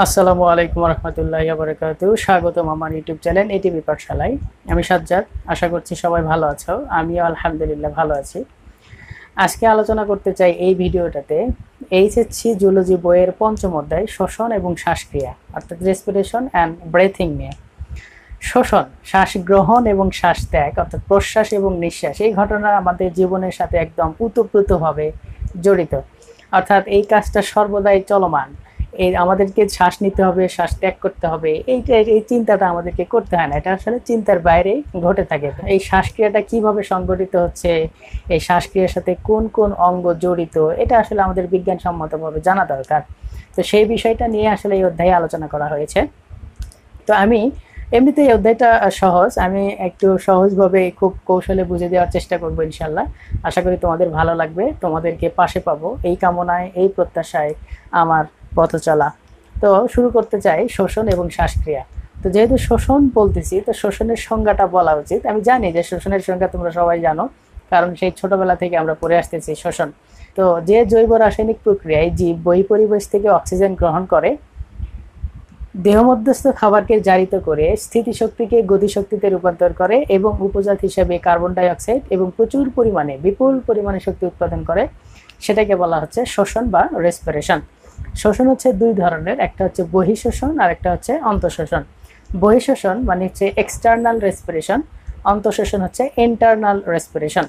আসসালামু আলাইকুম রহমতুল্লাহি ওয়া বারাকাতুহু। স্বাগতম আমার ইউটিউব চ্যানেল এটিভি পাঠশালায়। আমি সাজ্জাদ, আশা করছি সবাই ভালো আছো। আমিও আলহামদুলিল্লাহ ভালো আছি। আজকে আলোচনা করতে চাই এই ভিডিওটাতে এইচএসসি জুলজি বইয়ের পঞ্চম অধ্যায় শ্বসন এবং শ্বাসক্রিয়া অর্থাৎ রেসপিরেশন অ্যান্ড ব্রেথিং নিয়ে। শ্বসন, শ্বাস গ্রহণ এবং শ্বাস ত্যাগ অর্থাৎ প্রশ্বাস এবং নিঃশ্বাস, এই ঘটনা আমাদের জীবনের সাথে একদম ওতপ্রোতভাবে জড়িত। অর্থাৎ এই কাজটা সর্বদাই চলমান। আমাদেরকে শ্বাস নিতে হবে, শ্বাস ত্যাগ করতে হবে, এই চিন্তাটা আমাদেরকে করতে হয় না, এটা আসলে চিন্তার বাইরে ঘটে থাকে। এই শ্বাসক্রিয়াটা কিভাবে সংগঠিত হচ্ছে, এই শ্বাসক্রিয়ার সাথে কোন কোন অঙ্গ জড়িত, এটা আসলে আমাদের বিজ্ঞানসম্মতভাবে জানা দরকার। তো সেই বিষয়টা নিয়ে আসলে এই অধ্যায়ে আলোচনা করা হয়েছে। তো আমি এমনিতে এই অধ্যায়টা সহজ, আমি একটু সহজভাবে খুব কৌশলে বুঝে দেওয়ার চেষ্টা করবো ইনশাল্লাহ। আশা করি তোমাদের ভালো লাগবে, তোমাদেরকে পাশে পাবো এই কামনায়, এই প্রত্যাশায় আমার পথ চলা। তো শুরু করতে চাই শ্বসন এবং শ্বাসক্রিয়া। তো যেহেতু শ্বসন বলতেছি, তো শ্বসনের সংজ্ঞাটা বলা উচিত। আমি জানি যে শ্বসনের সংজ্ঞা তোমরা সবাই জানো, কারণ সেই ছোটবেলা থেকে আমরা পড়ে আসতেছি শ্বসন। তো যে জৈব রাসায়নিক প্রক্রিয়ায় জীব বহিঃপরিবেশ থেকে অক্সিজেন গ্রহণ করে, দেহমধ্যস্থ খাবারকে জারিত করে স্থিতিশক্তিকে গতিশক্তিতে রূপান্তর করে এবং উপজাত হিসেবে কার্বন ডাই অক্সাইড এবং প্রচুর পরিমাণে বিপুল পরিমাণে শক্তি উৎপাদন করে, সেটাকে বলা হচ্ছে শ্বসন বা রেসপিরেশন। শ্বসন হচ্ছে দুই ধরনের, একটা হচ্ছে বহিঃশ্বসন আর একটা হচ্ছে অন্তঃশ্বসন। বহিঃশ্বসন মানে হচ্ছে এক্সটার্নাল রেসপিরেশন, অন্তঃশ্বসন হচ্ছে ইন্টারনাল রেসপিরেশন।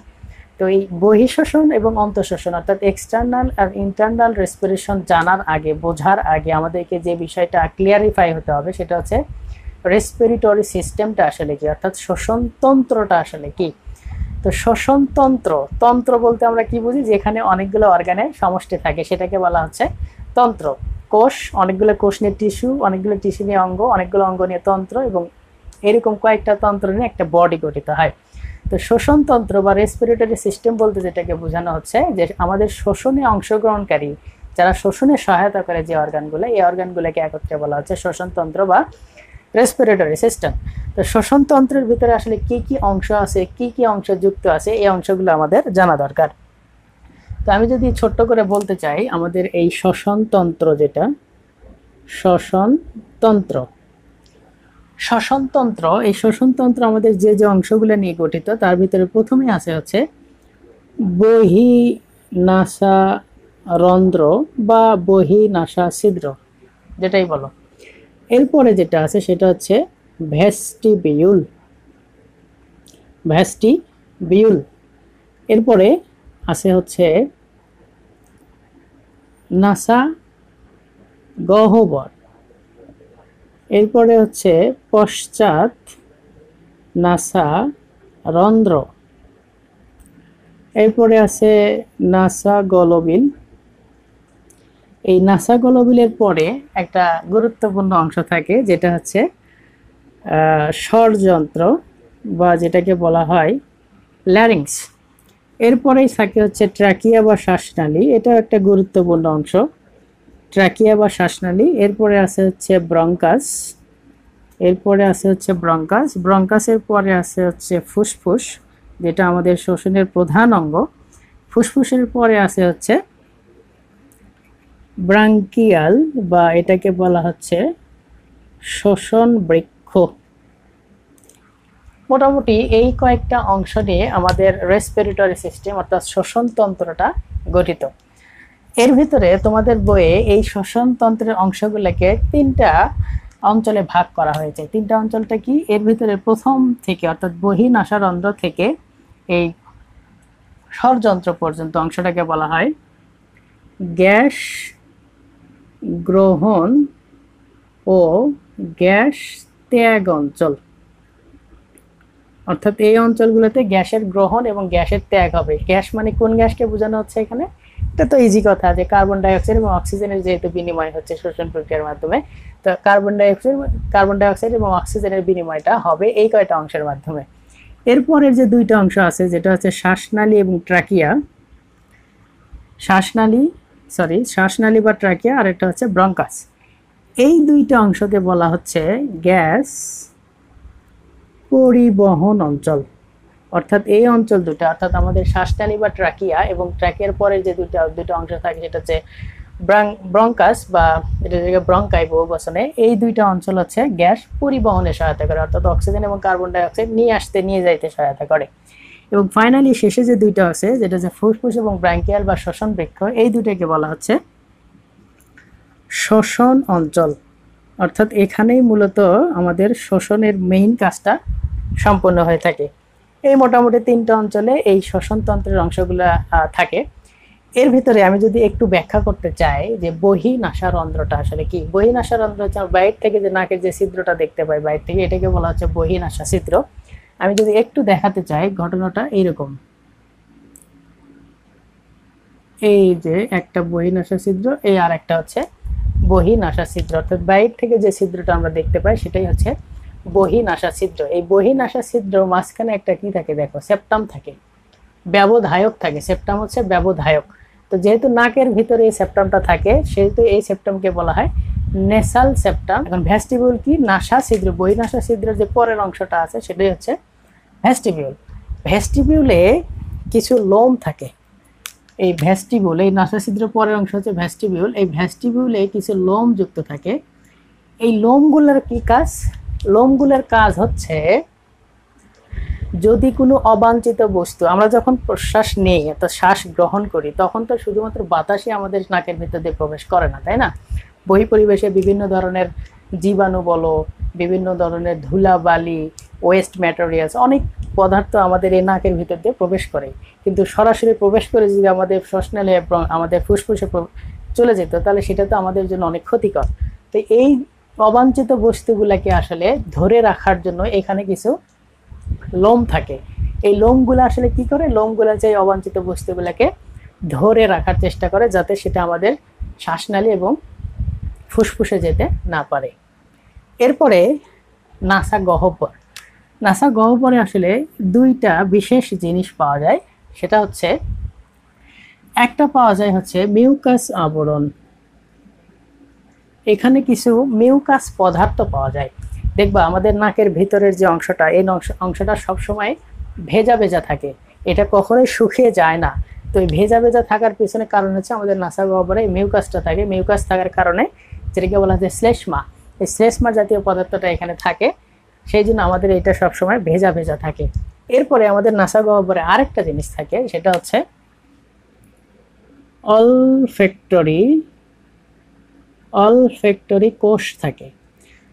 তো এই বহিঃশ্বসন এবং অন্তঃশ্বসন অর্থাৎ এক্সটার্নাল আর ইন্টারনাল রেসপিরেশন জানার আগে, বোঝার আগে আমাদেরকে যে বিষয়টা ক্লিয়ারিফাই হতে হবে সেটা হচ্ছে রেসপিরেটরি সিস্টেমটা আসলে কি, অর্থাৎ শ্বসন তন্ত্রটা আসলে কি। তো শ্বসন তন্ত্র, তন্ত্র বলতে আমরা কি বুঝি, যেখানে অনেকগুলো অর্গানের সমষ্টি থাকে সেটাকে বলা হচ্ছে তন্ত্র। কোষ, অনেকগুলো কোষ নিয়ে টিস্যু, অনেকগুলো টিস্যু নিয়ে অঙ্গ, অনেকগুলো অঙ্গ নিয়ে তন্ত্র, এবং এরকম কয়েকটা তন্ত্র নিয়ে একটা বডি গঠিত হয়। তো শ্বসন তন্ত্র বা রেসপিরেটরি সিস্টেম বলতে যেটাকে বোঝানো হচ্ছে যে আমাদের শ্বসনে অংশগ্রহণকারী, যারা শোষণে সহায়তা করে যে অর্গানগুলো, এই অর্গানগুলোকে একত্রে বলা হচ্ছে শ্বসন তন্ত্র বা রেসপিরেটরি সিস্টেম। তো শ্বসন তন্ত্রের ভিতরে আসলে কি কি অংশ আছে, কি কি অংশ যুক্ত আছে, এই অংশগুলো আমাদের জানা দরকার। তো আমি যদি ছোট্ট করে বলতে চাই, আমাদের এই শ্বসন তন্ত্র, যেটা শ্বসন তন্ত্র, শ্বসনতন্ত্র, এই শ্বসনতন্ত্র আমাদের যে যে অংশগুলো নিয়ে গঠিত, তার ভিতরে প্রথমে আছে হচ্ছে বহিঃনাসা রন্ধ্র বা বহিঃনাসা ছিদ্র, যেটাই বলো। এরপরে যেটা আছে সেটা হচ্ছে ভেস্টিবিউল, ভেস্টিবিউল। এরপরে আছে হচ্ছে নাসা গহ্বর। এরপরে হচ্ছে পশ্চাৎ নাসা রন্ধ্র। এরপরে আছে নাসা গলবিল। এই নাসা গলবিলের পরে একটা গুরুত্বপূর্ণ অংশ থাকে, যেটা হচ্ছে স্বরযন্ত্র বা যেটাকে বলা হয় ল্যারিংস। এরপরেই থাকে হচ্ছে ট্রাকিয়া বা শ্বাসনালী, এটাও একটা গুরুত্বপূর্ণ অংশ, ট্রাকিয়া বা শ্বাসনালী। এরপরে আছে হচ্ছে ব্রঙ্কাস, এরপরে আছে হচ্ছে ব্রঙ্কাস, ব্রঙ্কাসের পরে আছে হচ্ছে ফুসফুস, যেটা আমাদের শ্বসনের প্রধান অঙ্গ। ফুসফুসের পরে আছে হচ্ছে ব্রাঙ্কিয়াল বা এটাকে বলা হচ্ছে শ্বসন বৃক্ষ। মোটামুটি এই কয়েকটা অংশ নিয়ে আমাদের রেসপিরেটরি সিস্টেম অর্থাৎ শ্বসন তন্ত্রটা গঠিত। এর ভিতরে তোমাদের বইয়ে এই শ্বসন তন্ত্রের অংশগুলোকে তিনটা অঞ্চলে ভাগ করা হয়েছে। তিনটা অঞ্চলটা কি, এর ভিতরে প্রথম থেকে অর্থাৎ বহিঃনাসারন্ধ্র থেকে এই স্বরযন্ত্র পর্যন্ত অংশটাকে বলা হয় গ্যাস গ্রহণ ও গ্যাস ত্যাগ অঞ্চল। অর্থাৎ এই অঞ্চলগুলোতে গ্যাসের গ্রহণ এবং গ্যাসের ত্যাগ হবে। গ্যাস মানে কোন গ্যাসকে বোঝানো হচ্ছে এখানে, এটা তো ইজি কথা, যে কার্বন ডাইঅক্সাইড এবং অক্সিজেনের যেহেতু বিনিময় হচ্ছে শ্বসন প্রক্রিয়ার মাধ্যমে, তো কার্বন ডাইঅক্সাইড এবং অক্সিজেনের বিনিময়টা হবে এই কয়টা অংশের মাধ্যমে। এরপরের যে দুইটা অংশ আছে, যেটা হচ্ছে শ্বাসনালী এবং ট্রাকিয়া, শ্বাসনালী বা ট্রাকিয়া, আর একটা হচ্ছে ব্রঙ্কাস। এই দুইটা অংশকে বলা হচ্ছে গ্যাস পরিবহন অঞ্চল। অর্থাৎ এই অঞ্চল দুটো, অর্থাৎ আমাদের শ্বাসনালী বা ট্রাকিয়া এবং ট্রাকিয়ার পরে যে দুটো অংশ থাকে, সেটা হচ্ছে ব্রঙ্কাস বা এটা ব্রঙ্কাই বহু বচনে, এই দুইটা অঞ্চল হচ্ছে গ্যাস পরিবহনে সহায়তা করে, অর্থাৎ অক্সিজেন এবং কার্বন ডাই অক্সাইড নিয়ে যাইতে সহায়তা করে। এবং ফাইনালি শেষে যে দুইটা আছে, যেটা হচ্ছে ফুসফুস এবং ব্রাঙ্কিয়াল বা শ্বসন বৃক্ষ, এই দুইটাকে বলা হচ্ছে শ্বসন অঞ্চল। অর্থাৎ এখানেই মূলত আমাদের শ্বসনের মেইন কাজটা সম্পন্ন হয়ে থাকে। এই মোটামুটি তিনটা অঞ্চলে এই শ্বসনতন্ত্রের অংশগুলো থাকে। এর ভিতরে আমি যদি একটু ব্যাখ্যা করতে চাই যে বহিনাসারন্ধ্রটা আসলে কি। বহিনাসারন্ধ্র হচ্ছে বাইরে থেকে যে নাকের যে ছিদ্রটা দেখতে পাই বাইরে থেকে, এটাকে বলা হচ্ছে বহিনাসা ছিদ্র। আমি যদি একটু দেখাতে চাই, ঘটনাটা এইরকম। এই যে একটা বহিনাসা ছিদ্র, এই আর একটা হচ্ছে বহিনাসা ছিদ্র, অর্থাৎ বাইরে থেকে যে ছিদ্রটা আমরা দেখতে পাই সেটাই হচ্ছে বহিনাসা ছিদ্র। এই বহিনাসা ছিদ্র মাঝখানে একটা কি থাকে দেখো, সেপ্টাম থাকে, ব্যবধায়ক থাকে। সেপ্টাম হচ্ছে ব্যবধায়ক। তো যেহেতু নাকের ভিতরে এই সেপ্টামটা থাকে, সেহেতু এই সেপ্টামকে বলা হয় নেসাল সেপ্টাম। এখন ভেস্টিবিউল কি, নাসা ছিদ্র, বহিনাসা ছিদ্রের যে পরের অংশটা আছে সেটাই হচ্ছে ভেস্টিবিউল। ভেস্টিবিউলে কিছু লোম থাকে। এই ভেস্টিবিউল, এই নাসা ছিদ্রের পরের অংশ হচ্ছে ভেস্টিবিউল। এই ভেস্টিবিউলে কিছু লোম যুক্ত থাকে। এই লোমগুলোর কি কাজ? লোমগুলোর কাজ হচ্ছে যদি কোনো অবাঞ্ছিত বস্তু, আমরা যখন প্রশ্বাস নেই অর্থাৎ শ্বাস গ্রহণ করি, তখন তো শুধুমাত্র বাতাসই আমাদের নাকের ভিতর দিয়ে প্রবেশ করে না, তাই না? বহি পরিবেশে বিভিন্ন ধরনের জীবাণু বলো, বিভিন্ন ধরনের ধুলাবালি, ওয়েস্ট ম্যাটেরিয়ালস, অনেক পদার্থ আমাদের এই নাকের ভিতর দিয়ে প্রবেশ করে। কিন্তু সরাসরি প্রবেশ করে যদি আমাদের শ্বাসনালী আমাদের ফুসফুসে চলে যেত, তাহলে সেটা তো আমাদের জন্য অনেক ক্ষতিকর। তো এই অবাঞ্ছিত বস্তুগুলাকে আসলে ধরে রাখার জন্য এখানে কিছু লোম থাকে। এই লোমগুলো আসলে কি করে? লোমগুলো যে অবাঞ্ছিত বস্তুগুলোকে ধরে রাখার চেষ্টা করে, যাতে সেটা আমাদের শ্বাসনালী এবং ফুসফুসে যেতে না পারে। এরপরে নাসা গহ্বর। নাসা গহ্বরে আসলে দুইটা বিশেষ জিনিস পাওয়া যায়। সেটা হচ্ছে, একটা পাওয়া যায় হচ্ছে মিউকাস আবরণ। এখানে কিছু মিউকাস পদার্থ পাওয়া যায়। দেখবা আমাদের নাকের ভিতরের যে অংশটা, এই অংশটা সবসময় ভেজা ভেজা থাকে, এটা কখনোই শুকিয়ে যায় না। তো এই ভেজা ভেজা থাকার পিছনে কারণ হচ্ছে আমাদের নাসা গহ্বরে মিউকাসটা থাকে। মিউকাস থাকার কারণে যেটাকে বলা হয় শ্লেষ্মা, এই শ্লেষ্মা জাতীয় পদার্থটা এখানে থাকে, সেই জন্য আমাদের এটা সবসময় ভেজা ভেজা থাকে। এরপরে আমাদের নাসা গহ্বরে আরেকটা জিনিস থাকে, সেটা হচ্ছে অলফ্যাক্টরি কোষ থাকে।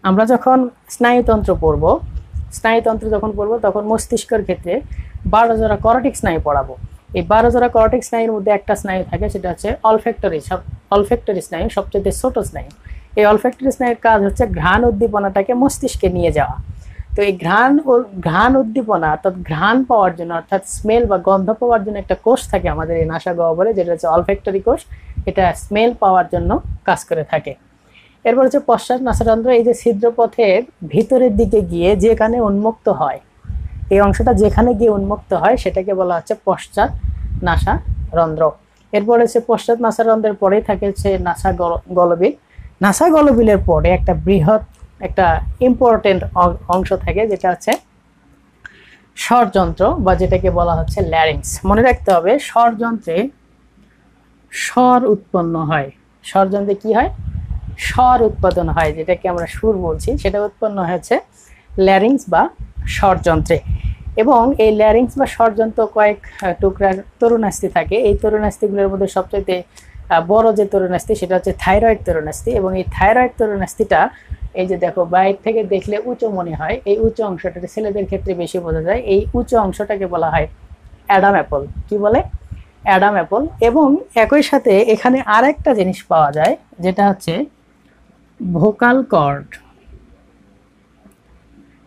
আমরা যখন স্নায়ুতন্ত্র পড়ব তখন মস্তিষ্কের ক্ষেত্রে 12 জোড়া করটিক স্নায়ু পড়াবো। এই 12 জোড়া করটিক স্নায়ুর মধ্যে একটা স্নায়ু থাকে, সেটা হচ্ছে অলফ্যাক্টরি স্নায়ু, সবচেয়ে ছোট স্নায়ু। এই অলফ্যাক্টরি স্নায়ুর কাজ হচ্ছে ঘ্রাণ উদ্দীপনাটাকে মস্তিষ্কে নিয়ে যাওয়া। তো এই ঘ্রাণ উদ্দীপনা অর্থাৎ ঘ্রাণ পাওয়ার জন্য, অর্থাৎ স্মেল বা গন্ধ পাওয়ার জন্য একটা কোষ থাকে আমাদের এই নাসা গহ্বরে, যেটা হচ্ছে অলফ্যাক্টরি কোষ। এটা স্মেল পাওয়ার জন্য কাজ করে থাকে। এরপর হচ্ছে পশ্চাৎ নাসারন্ধ্র। এই যে ছিদ্রপথের ভিতরের দিকে গিয়ে যেখানে উন্মুক্ত হয়, এই অংশটা যেখানে গিয়ে উন্মুক্ত হয় সেটাকে বলা হচ্ছে পশ্চাৎ নাসারন্ধ্র। এরপর হচ্ছে পশ্চাৎ নাসারন্ধ্রের পরেই থাকে হচ্ছে নাসা গলবিল। নাসা গলবিলের পরে একটা বৃহৎ একটা ইম্পর্টেন্ট অংশ থাকে, যেটা হচ্ছে স্বরযন্ত্র বা যেটাকে বলা হচ্ছে ল্যারিংস। মনে রাখতে হবে, স্বরযন্ত্রে স্বর উৎপন্ন হয়। স্বরযন্ত্রে কি হয়? স্বর উৎপাদন হয়, যেটাকে আমরা সুর বলছি, সেটা উৎপন্ন হয়েছে ল্যারিংস বা স্বরযন্ত্রে। এবং এই ল্যারিংস বা স্বরযন্ত্র কয়েক টুকরার তরুণাস্থি থাকে। এই তরুণাস্থিগুলোর মধ্যে সবচেয়ে বড় যে তরুণাস্থি সেটা হচ্ছে থাইরয়েড তরুণাস্থি। এবং এই থাইরয়েড তরুণাস্থিটা এই যে দেখো বাইরে থেকে দেখলে উঁচু মনে হয়, এই উঁচু অংশটা ছেলেদের ক্ষেত্রে বেশি বোঝা যায়। এই উঁচু অংশটাকে বলা হয় অ্যাডাম অ্যাপল। কি বলে? Adam Apple. এবং একই সাথে এখানে আরেকটা জিনিস পাওয়া যায়, যেটা হচ্ছে ভোকাল কর্ড।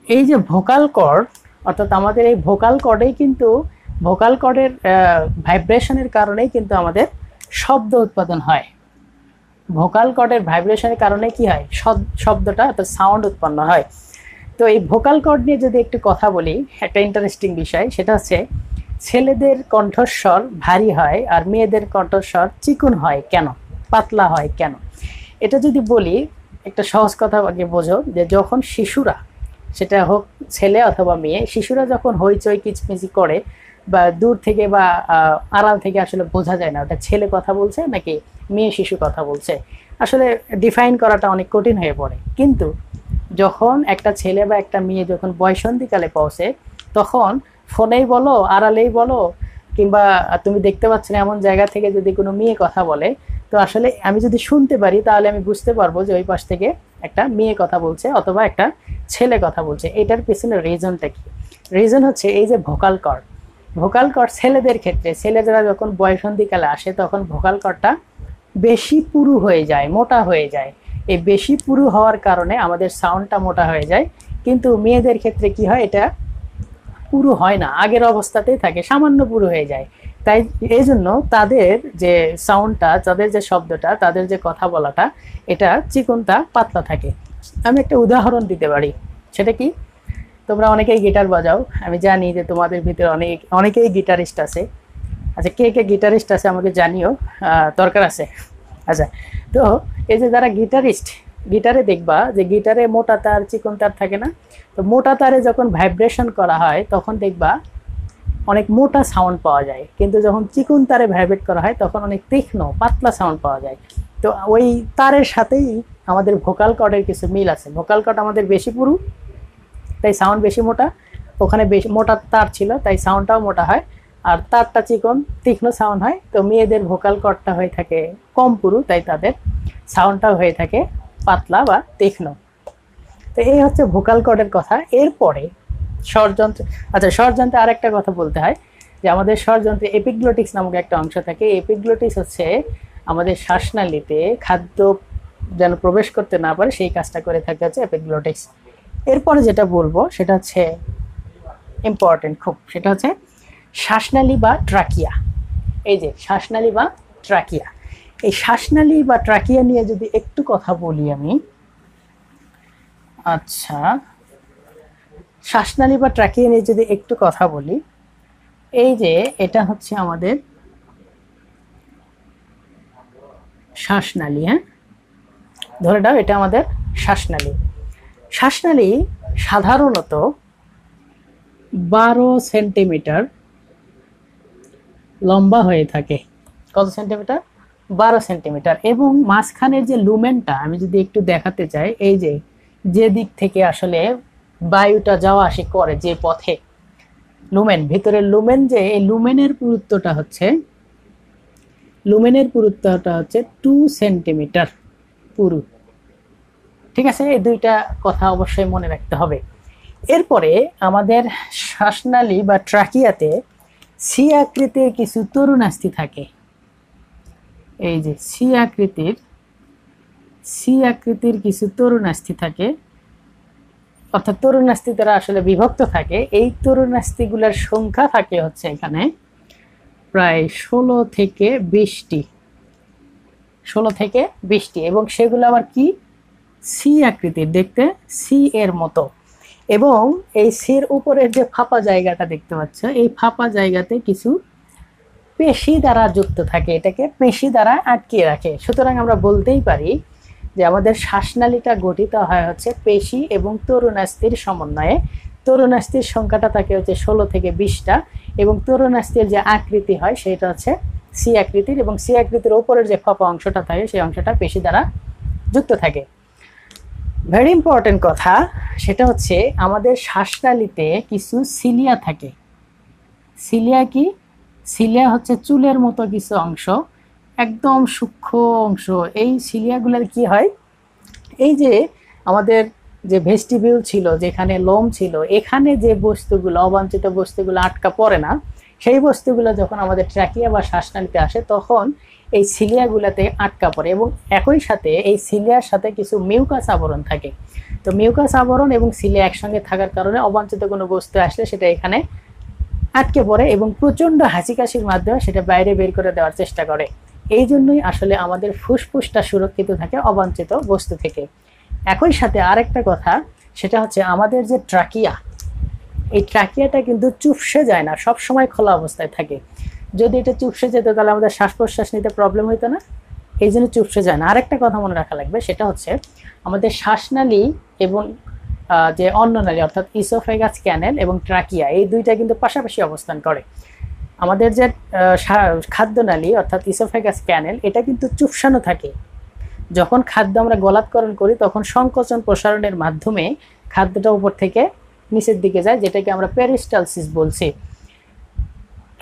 এই যে ভোকাল কর্ড, অর্থাৎ আমাদের এই ভোকাল কর্ডেই কিন্তু, ভোকাল কর্ডের ভাইব্রেশনের কারণেই কিন্তু আমাদের শব্দ উৎপাদন হয়। ভোকাল কর্ডের ভাইব্রেশনের কারণে কি হয়? শব্দটা অর্থাৎ সাউন্ড উৎপন্ন হয়। তো এই ভোকাল কর্ড নিয়ে যদি একটু কথা বলি, একটা ইন্টারেস্টিং বিষয়, সেটা হচ্ছে ছেলেদের কণ্ঠস্বর ভারী হয় আর মেয়েদের কণ্ঠস্বর চিকন হয় কেন, পাতলা হয় কেন? এটা যদি বলি, একটা সহজ কথা আগে বোঝো, যে যখন শিশুরা, সেটা হোক ছেলে অথবা মেয়ে, শিশুরা যখন হইচই কিচমিচি করে বা দূর থেকে বা আড়াল থেকে আসলে বোঝা যায় না ওটা ছেলে কথা বলছে নাকি মেয়ে শিশু কথা বলছে। আসলে ডিফাইন করাটা অনেক কঠিন হয়ে পড়ে। কিন্তু যখন একটা ছেলে বা একটা মেয়ে যখন বয়সন্ধিকালে পৌঁছে, তখন ফোনেই বলো, আড়ালেই বলো, কিংবা তুমি দেখতে পাচ্ছ না এমন জায়গা থেকে যদি কোনো মেয়ে কথা বলে, তো আসলে আমি যদি শুনতে পারি তাহলে আমি বুঝতে পারবো যে ওই পাশ থেকে একটা মেয়ে কথা বলছে অথবা একটা ছেলে কথা বলছে। এটার পিছনে রিজনটা কি? রিজন হচ্ছে এই যে ভোকাল কর্ড। ভোকাল কর্ড ছেলেদের ক্ষেত্রে, ছেলেরা যখন বয়সন্ধিকালে আসে তখন ভোকাল কর্ডটা বেশি পুরু হয়ে যায়, মোটা হয়ে যায়। এই বেশি পুরু হওয়ার কারণে আমাদের সাউন্ডটা মোটা হয়ে যায়। কিন্তু মেয়েদের ক্ষেত্রে কি হয়, এটা পুরু হয় না, আগের অবস্থাতেই থাকে, সামান্য পুরু হয়ে যায়। তাই এই জন্য তাদের যে সাউন্ডটা, তাদের যে শব্দটা, তাদের যে কথা বলাটা, এটা চিকনটা পাতলা থাকে। আমি একটা উদাহরণ দিতে পারি। সেটা কি, তোমরা অনেকেই গিটার বাজাও, আমি জানি যে তোমাদের ভিতরে অনেকেই গিটারিস্ট আছে। আচ্ছা, কে কে গিটারিস্ট আছে আমাকে জানিও, দরকার আছে। আচ্ছা, তো এই যে যারা গিটারিস্ট, গিটারে দেখবা যে গিটারে মোটা তার চিকন তার থাকে না? তো মোটা তারে যখন ভাইব্রেশন করা হয় তখন দেখবা অনেক মোটা সাউন্ড পাওয়া যায়, কিন্তু যখন চিকন তারে ভাইব্রেট করা হয় তখন অনেক তীক্ষ্ণ পাতলা সাউন্ড পাওয়া যায়। তো ওই তারের সাথেই আমাদের ভোকাল কর্ডের কিছু মিল আছে। ভোকাল কর্ড আমাদের বেশি পুরু, তাই সাউন্ড বেশি মোটা। ওখানে বেশি মোটা তার ছিল, তাই সাউন্ডটাও মোটা হয়। আর তারটা চিকন, তীক্ষ্ণ সাউন্ড হয়। তো মেয়েদের ভোকাল কর্ডটা হয়ে থাকে কম পুরু, তাই তাদের সাউন্ডটাও হয়ে থাকে পাতলা বা তীক্ষ্ণ। তো এই হচ্ছে ভোকাল কর্ডের কথা। এরপরে স্বরযন্ত্র। আচ্ছা, স্বরযন্ত্রে আরেকটা কথা বলতে হয় যে আমাদের স্বরযন্ত্রে এপিগ্লোটিক্স নামক একটা অংশ থাকে। এপিগ্লোটিক্স হচ্ছে আমাদের শ্বাসনালীতে খাদ্য যেন প্রবেশ করতে না পারে সেই কাজটা করে থাকে হচ্ছে এপিগ্লোটিক্স। এরপরে যেটা বলবো সেটা হচ্ছে ইম্পর্টেন্ট খুব, সেটা হচ্ছে শ্বাসনালী বা ট্রাকিয়া। এই যে শ্বাসনালী বা ট্রাকিয়া, এই শ্বাসনালী বা ট্রাকিয়া নিয়ে যদি একটু কথা বলি আমি। আচ্ছা, শ্বাসনালী বা ট্রাকিয়া নিয়ে যদি একটু কথা বলি, এই যে এটা হচ্ছে আমাদের শ্বাসনালী। হ্যাঁ, ধরে নাও এটা আমাদের শ্বাসনালী। শ্বাসনালী সাধারণত 12 সেন্টিমিটার লম্বা হয়ে থাকে। কত সেন্টিমিটার? 12 সেন্টিমিটার। এবং মাঝখানের যে লুমেনটা আমি যদি একটু দেখাতে চাই, এই যে দিক থেকে আসলে বায়ুটা যাওয়া আসি করে, যে পথে লুমেন, ভিতরের লুমেন, যে এই লুমেনের পুরুত্বটা হচ্ছে 2 সেন্টিমিটার পুরু। ঠিক আছে, এই দুইটা কথা অবশ্যই মনে রাখতে হবে। এরপরে আমাদের শ্বাসনালী বা ট্রাকিয়াতে সি আকৃতির কিছু তরুণাস্থি থাকে। এই যে সি আকৃতির কিছু তরুণাস্থি থাকে, অর্থাৎ তরুণাস্থি দ্বারা আসলে বিভক্ত থাকে। এই তরুণাস্থিগুলোর সংখ্যা থাকে হচ্ছে এখানে প্রায় 16 থেকে 20টি, এবং সেগুলো আবার কি, সি আকৃতির, দেখতে সি এর মতো। এবং এই সির উপরের যে ফাঁপা জায়গাটা দেখতে পাচ্ছ, এই ফাঁপা জায়গাতে কিছু পেশি দ্বারা যুক্ত থাকে, এটাকে পেশি দ্বারা আটকিয়ে রাখে। সুতরাং আমরা বলতেই পারি যে আমাদের শ্বাসনালীটা গঠিত হয় হচ্ছে পেশি এবং তরুণাস্থির সমন্বয়ে। তরুণাস্থির সংখ্যাটা থাকে হচ্ছে 16 থেকে 20টা, এবং তরুণাস্থির যে আকৃতি হয় সেটা হচ্ছে সি আকৃতির, এবং সি আকৃতির উপরের যে ফাঁপা অংশটা থাকে সেই অংশটা পেশি দ্বারা যুক্ত থাকে। ভেরি ইম্পর্টেন্ট কথা, সেটা হচ্ছে আমাদের শ্বাসনালীতে কিছু সিলিয়া থাকে। সিলিয়া কি? সিলিয়া হচ্ছে চুলের মতো কিছু অংশ, একদম সূক্ষ্ম অংশ। এই সিলিয়াগুলোর কি হয়, এই যে আমাদের যে ভেস্টিবিউল ছিল, যেখানে লোম ছিল, এখানে যে বস্তুগুলো, অবাঞ্ছিত বস্তুগুলো আটকা পড়ে না, সেই বস্তুগুলো যখন আমাদের ট্র্যাকিয়া বা শ্বাসনালীতে আসে তখন এই সিলিয়াগুলোতে আটকা পড়ে। এবং একই সাথে এই সিলিয়ার সাথে কিছু মিউকাস আবরণ থাকে। তো মিউকাস আবরণ এবং সিলিয়া একসঙ্গে থাকার কারণে অবাঞ্ছিত কোনো বস্তু আসলে সেটা এখানে আটকে পড়ে এবং প্রচণ্ড হাঁচি কাশির মাধ্যমে সেটা বাইরে বের করে দেওয়ার চেষ্টা করে। এই জন্যই আসলে আমাদের ফুসফুসটা সুরক্ষিত থাকে অবাঞ্ছিত বস্তু থেকে। একই সাথে আরেকটা কথা, সেটা হচ্ছে আমাদের যে ট্রাকিয়া, এই ট্রাকিয়াটা কিন্তু চুপসে যায় না, সব সময় খোলা অবস্থায় থাকে। যদি এটা চুপসে যেত তাহলে আমাদের শ্বাস প্রশ্বাস নিতে প্রবলেম হইতো না, এই জন্য চুপসে যায় না। আরেকটা কথা মনে রাখা লাগবে, সেটা হচ্ছে আমাদের শ্বাসনালী এবং যে অন্ননালী অর্থাৎ ইসোফেগাস ক্যানেল এবং ট্রাকিয়া, এই দুইটা কিন্তু পাশাপাশি অবস্থান করে। আমাদের যে খাদ্যনালী অর্থাৎ ইসোফেগাস ক্যানেল এটা কিন্তু চুপসানো থাকে। যখন খাদ্য আমরা গলাৎকরণ করি তখন সংকোচন প্রসারণের মাধ্যমে খাদ্যটা উপর থেকে নিচের দিকে যায়, যেটাকে আমরা পেরিস্টালসিস বলছি।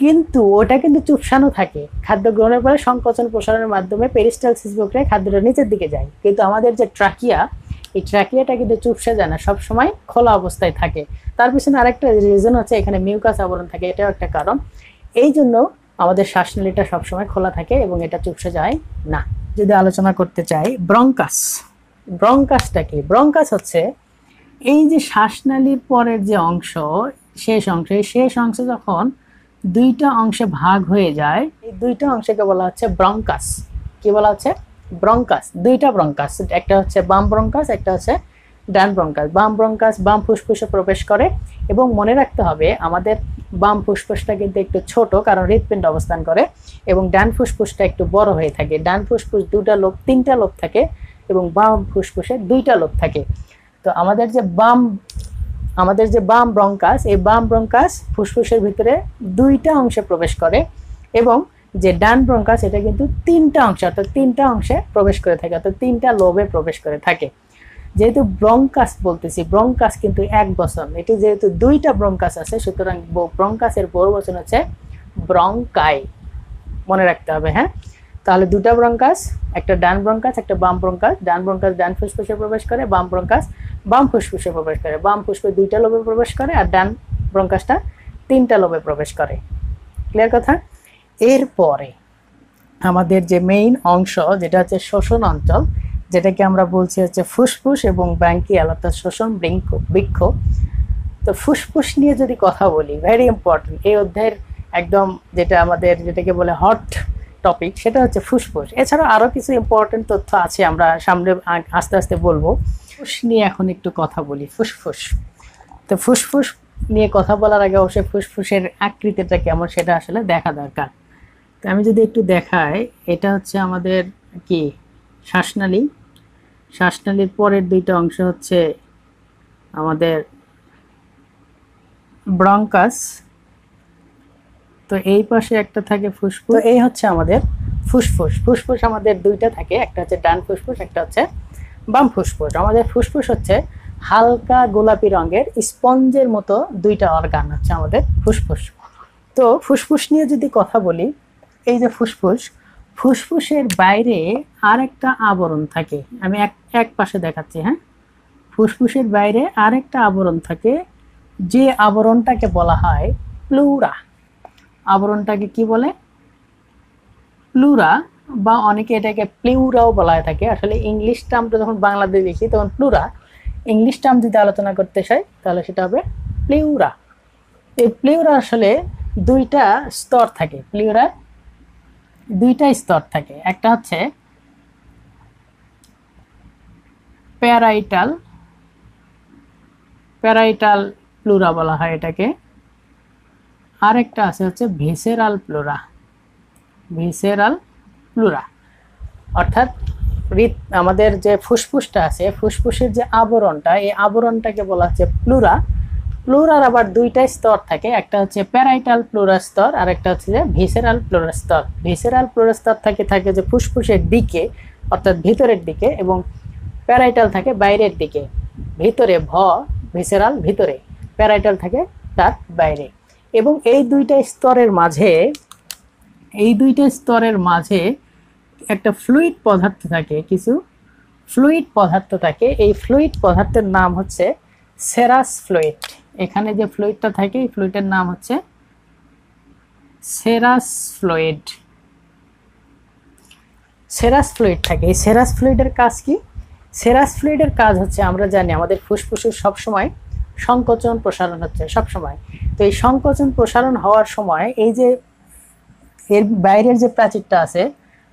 কিন্তু ওটা কিন্তু চুপসানো থাকে, খাদ্য গ্রহণের পরে সংকোচন প্রসারণের মাধ্যমে পেরিস্টালসিস প্রক্রিয়ায় খাদ্যটা নিচের দিকে যায়। কিন্তু আমাদের যে ট্রাকিয়া, এই ট্রাকিয়াটা কিন্তু চুপসে যায় না, সবসময় খোলা অবস্থায় থাকে। তার পিছনে আরেকটা রিজন হচ্ছে এখানে মিউকাস আবরণ থাকে, এটাও একটা কারণ। এই জন্য আমাদের শ্বাসনালীটা সবসময় খোলা থাকে এবং এটা চুপসে যায় না। যদি আলোচনা করতে চাই ব্রঙ্কাস, ব্রঙ্কাসটা কি? ব্রঙ্কাস হচ্ছে এই যে শ্বাসনালীর পরের যে অংশ, শেষ অংশ যখন দুইটা অংশে ভাগ হয়ে যায়, এই দুইটা অংশকে বলা হচ্ছে ব্রঙ্কাস। কি বলা হচ্ছে? ব্রঙ্কাস। দুইটা ব্রঙ্কাস, একটা হচ্ছে বাম ব্রঙ্কাস, একটা হচ্ছে ডান ব্রঙ্কাস। বাম ব্রঙ্কাস বাম ফুসফুসে প্রবেশ করে, এবং মনে রাখতে হবে আমাদের বাম ফুসফুসটা কিন্তু একটু ছোট, কারণ হৃৎপিণ্ড অবস্থান করে, এবং ডান ফুসফুসটা একটু বড় হয়ে থাকে। ডান ফুসফুস তিনটা লোব থাকে, এবং বাম ফুসফুসে দুইটা লোব থাকে। তো আমাদের যে বাম ব্রঙ্কাস, এই বাম ব্রঙ্কাস ফুসফুসের ভিতরে দুইটা অংশে প্রবেশ করে, এবং যে ডান ব্রঙ্কাস এটা কিন্তু তিনটা অংশে, অর্থাৎ তিনটা অংশে প্রবেশ করে থাকে, অর্থাৎ তিনটা লোবে প্রবেশ করে থাকে। যেহেতু ব্রঙ্কাস বলতেছি, ব্রঙ্কাস কিন্তু এক বচন, এটি যেহেতু দুইটা ব্রঙ্কাস আছে, সুতরাং ব্রঙ্কাসের বহুবচন হচ্ছে ব্রঙ্কাই। মনে রাখতে হবে, হ্যাঁ। তাহলে দুটা ব্রঙ্কাস, একটা ডান ব্রঙ্কাস একটা বাম ব্রঙ্কাস। ডান ব্রঙ্কাস ডান ফুসফুসে প্রবেশ করে, বাম ব্রঙ্কাস বাম ফুসফুসে প্রবেশ করে। বাম ফুসফুস দুইটা লোবে প্রবেশ করে, আর ডান ব্রঙ্কাসটা তিনটা লোবে প্রবেশ করে। ক্লিয়ার কথা? এরপরে আমাদের যে মেইন অংশ, যেটা হচ্ছে শোষণ অঞ্চল, যেটাকে আমরা বলছি হচ্ছে ফুসফুস এবং ব্রঙ্কিয়াল, অর্থাৎ শোষণ বৃক্ষ। তো ফুসফুস নিয়ে যদি কথা বলি, ভেরি ইম্পর্টেন্ট, এই অধ্যায়ের একদম যেটাকে বলে হট টপিক, সেটা হচ্ছে ফুসফুস। এছাড়াও আরও কিছু ইম্পর্টেন্ট তথ্য আছে, আমরা সামনে আস্তে আস্তে বলবো। ফুসফুস নিয়ে এখন একটু কথা বলি। ফুসফুস, তো ফুসফুস নিয়ে কথা বলার আগে অবশ্যই ফুসফুসের আকৃতিটা কেমন সেটা আসলে দেখা দরকার। তো আমি যদি একটু দেখাই, এটা হচ্ছে আমাদের কি শ্বাসনালী। শ্বাসনালীর পরের দুইটা অংশ হচ্ছে আমাদের ব্রঙ্কাস। তো এই পাশে একটা থাকে ফুসফুস। তো এই হচ্ছে আমাদের ফুসফুস। ফুসফুস আমাদের দুইটা থাকে, একটা হচ্ছে ডান ফুসফুস, একটা হচ্ছে বাম ফুসফুস। আমাদের ফুসফুস হচ্ছে হালকা গোলাপি রঙের স্পঞ্জের মতো দুইটা অর্গান হচ্ছে আমাদের ফুসফুস। তো ফুসফুস নিয়ে যদি কথা বলি, এই যে ফুসফুসের বাইরে আরেকটা আবরণ থাকে। আমি এক পাশে দেখাচ্ছি, হ্যাঁ। ফুসফুসের বাইরে আরেকটা আবরণ থাকে, যে আবরণটাকে বলা হয় প্লুরা। আবরণটাকে কি বলে? প্লুরা, বা অনেকে এটাকে প্লিউরাও বলা হয়ে থাকে। আসলে ইংলিশ টার্মটা যখন বাংলাতে লিখি তখন প্লুরা, ইংলিশ টার্ম যদি আলোচনা করতে চাই তাহলে সেটা হবে প্লিউরা। এই প্লিউরা আসলে দুইটা স্তর থাকে। প্লিউরার দুইটা স্তর থাকে, একটা হচ্ছে প্যারাইটাল প্লুরা বলা হয় এটাকে, আরেকটা আছে হচ্ছে ভিসেরাল প্লুরা। অর্থাৎ আমাদের যে ফুসফুসটা আছে, ফুসফুসের যে আবরণটা, এই আবরণটাকে বলা হচ্ছে প্লুরা। প্লুরার আবার দুইটা স্তর থাকে, একটা হচ্ছে প্যারাইটাল প্লুরা স্তর, আর একটা হচ্ছে যে ভিসেরাল প্লুরা স্তর। ভিসেরাল প্লুরা স্তর থাকে যে ফুসফুসের দিকে, অর্থাৎ ভিতরের দিকে, এবং প্যারাইটাল থাকে বাইরের দিকে। ভিতরে ভিসেরাল ভিতরে, প্যারাইটাল থাকে তার বাইরে। এবং এই দুইটা স্তরের মাঝে একটা ফ্লুইড পদার্থ থাকে, কিছু ফ্লুইড পদার্থ থাকে। এই ফ্লুইড পদার্থের নাম হচ্ছে সেরাস ফ্লুইড। এখানে যে ফ্লুইডটা থাকে, এই ফ্লুইডের নাম হচ্ছে সেরাস ফ্লুইড। সেরাস ফ্লুইড থাকে। এই সেরাস ফ্লুইডের কাজ কি? সেরাস ফ্লুইডের কাজ হচ্ছে, আমরা জানি আমাদের ফুসফুসের সবসময় সংকোচন প্রসারণ হচ্ছে সবসময়। তো এই সংকোচন প্রসারণ হওয়ার সময় এই যে এর বাইরের যে প্রাচীরটা আছে,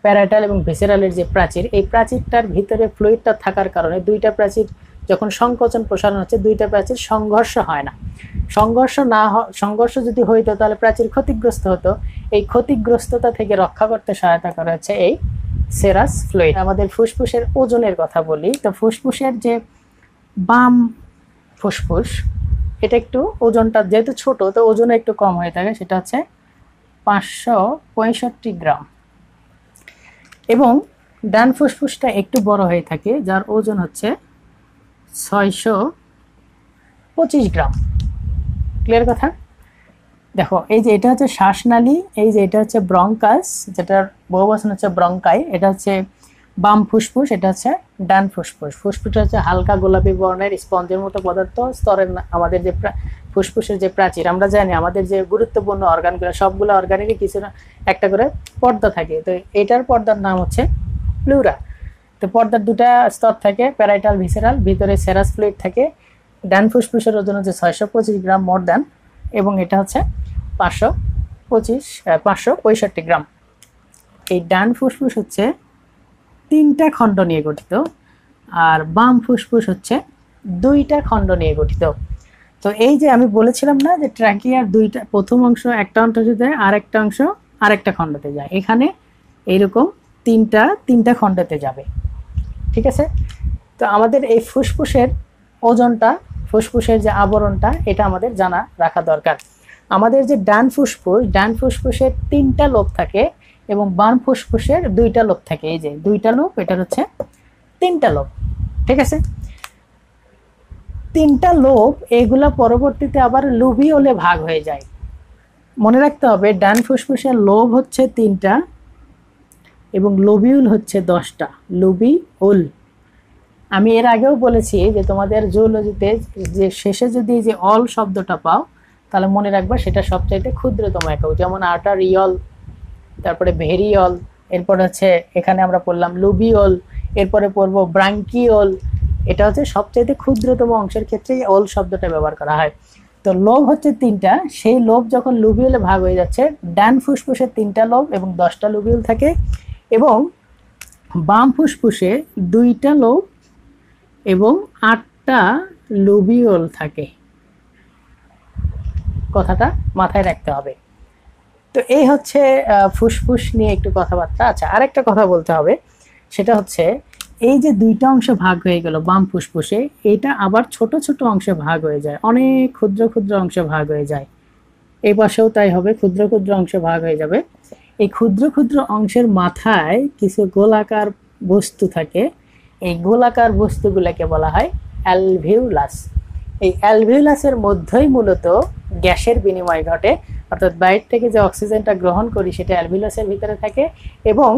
প্যারাইটাল এবং ভিসেরালের যে প্রাচীর, এই প্রাচীরটার ভিতরে ফ্লুইডটা থাকার কারণে দুইটা প্রাচীর যখন সংকোচন প্রসারণ হচ্ছে, দুইটা প্রাচীর সংঘর্ষ হয় না। সংঘর্ষ যদি হইতো তাহলে প্রাচীর ক্ষতিগ্রস্ত হতো। এই ক্ষতিগ্রস্ততা থেকে রক্ষা করতে সহায়তা করা হচ্ছে এই সেরাস ফ্লুইড। আমাদের ফুসফুসের ওজনের কথা বলি, তো ফুসফুসের যে বাম ফুসফুস, এটা একটু ওজনটা যেহেতু ছোট, তো ওজনে একটু কম হয়ে থাকে, সেটা হচ্ছে 565 গ্রাম, এবং ডান ফুসফুসটা একটু বড় হয়ে থাকে, যার ওজন হচ্ছে 625 গ্রাম। ক্লিয়ার কথা? দেখো, এই যে এটা হচ্ছে শ্বাসনালী, এই যে এটা হচ্ছে ব্রঙ্কাস, যেটার বহুবচন হচ্ছে ব্রঙ্কাই, এটা হচ্ছে বাম ফুসফুস, এটা হচ্ছে ডান ফুসফুস। ফুসফুসটা হচ্ছে হালকা গোলাপি বর্ণের স্পঞ্জের মতো পদার্থ, স্তরের আমাদের যে ফুসফুসের যে প্রাচীর, আমরা জানি আমাদের যে গুরুত্বপূর্ণ অর্গানগুলো, সবগুলো অর্গানেরই কিছু না একটা করে পর্দা থাকে। তো এটার পর্দার নাম হচ্ছে প্লুরা। তো পর্দার দুটা স্তর থাকে, প্যারাইটাল, ভিসেরাল, ভিতরে সেরাস ফ্লুইড থাকে। ডান ফুসফুসের ওজন হচ্ছে 625 গ্রাম মোর দেন, এবং এটা হচ্ছে 565 গ্রাম। এই ডান ফুসফুস হচ্ছে 3টা খণ্ড নিয়ে গঠিত, আর বাম ফুসফুস হচ্ছে 2টা খণ্ড নিয়ে গঠিত। তো এই যে আমি বলেছিলাম না যে ট্র্যাকিয়ার প্রথম অংশ একটা অংশে যায়, আরেকটা অংশ আরেকটা খণ্ডতে যায়, এখানে এইরকম তিনটা খণ্ডতে যাবে। ঠিক আছে? তো আমাদের এই ফুসফুসের ওজনটা, ফুসফুসের যে আবরণটা, এটা আমাদের জানা রাখা দরকার। আমাদের যে ডান ফুসফুসের 3টা লোব থাকে এবং বাম ফুসফুসের 2টা লোব থাকে। এই যে 2টা লোব, এটা হচ্ছে 3টা লোব। ঠিক আছে? 3টা লোব, এগুলা পরবর্তীতে আবার লুবিওলে ভাগ হয়ে যায়। মনে রাখতে হবে, ডান ফুসফুসের লোব হচ্ছে 3টা এবং লোবিউল হচ্ছে 10টা। লুবিওল। আমি এর আগেও বলেছি যে তোমাদের জুওলজিতে যে শেষে যদি যে অল শব্দটা পাও, তাহলে মনে রাখবা সেটা সবচাইতে ক্ষুদ্রতম একক। যেমন আর্টারিয়ল, তারপরে ভেরিয়ল, এরপর হচ্ছে এখানে আমরা পড়লাম লুবিওল, এরপরে পড়বো ব্রাঙ্কিওল। এটা হচ্ছে সবচাইতে ক্ষুদ্রতম অংশের ক্ষেত্রে অল শব্দটা ব্যবহার করা হয়। তো লোব হচ্ছে 3টা, সেই লোব যখন লুবিওলে ভাগ হয়ে যাচ্ছে, ডান ফুসফুসে 3টা লোব এবং 10টা লুবিওল থাকে, এবং বাম ফুসফুসে 2টা লোব এবং 8টা লুবিওল থাকে। কথাটা মাথায় রাখতে হবে। তো এই হচ্ছে ফুসফুস নিয়ে একটু কথাবার্তা। আচ্ছা, আরেকটা কথা বলতে হবে, সেটা হচ্ছে এই যে 2টা অংশে ভাগ হয়ে গেল বাম ফুসফুসে, এটা আবার ছোট ছোট অংশে ভাগ হয়ে যায়, অনেক ক্ষুদ্র ক্ষুদ্র অংশে ভাগ হয়ে যায়। এই পাশেও তাই হবে, ক্ষুদ্র ক্ষুদ্র অংশে ভাগ হয়ে যাবে। এই ক্ষুদ্র ক্ষুদ্র অংশের মাথায় কিছু গোলাকার বস্তু থাকে, এই গোলাকার বস্তুগুলোকে বলা হয় অ্যালভিউলাস। এই অ্যালভিউলাসের মধ্যেই মূলত গ্যাসের বিনিময় ঘটে, অর্থাৎ বাইরে থেকে যে অক্সিজেনটা গ্রহণ করি সেটা অ্যালভিউলাসের ভিতরে থাকে, এবং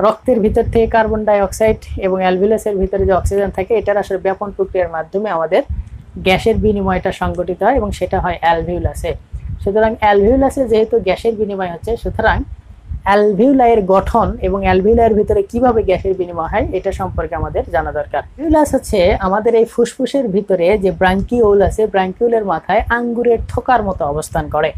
রক্তের ভিতর থেকে কার্বন ডাই অক্সাইড এবং অ্যালভিউলাসের ভিতরে যে অক্সিজেন থাকে, এটার আসলে ব্যাপন প্রক্রিয়ার মাধ্যমে আমাদের গ্যাসের বিনিময়টা সংগঠিত হয়, এবং সেটা হয় অ্যালভিউলাসে। সুতরাং অ্যালভিউলাসে যেহেতু গ্যাসের বিনিময় হচ্ছে, সুতরাং অ্যালভিউলাইয়ের গঠন এবং অ্যালভিউলাইয়ের ভিতরে কিভাবে গ্যাসের বিনিময় হয় এটা সম্পর্কে আমাদের জানা দরকার। অ্যালভিউলাস হচ্ছে আমাদের এই ফুসফুসের ভিতরে যে ব্রাঙ্কিউল আছে, ব্রাঙ্কিউলের মাথায় আঙ্গুরের থোকার মতো অবস্থান করে,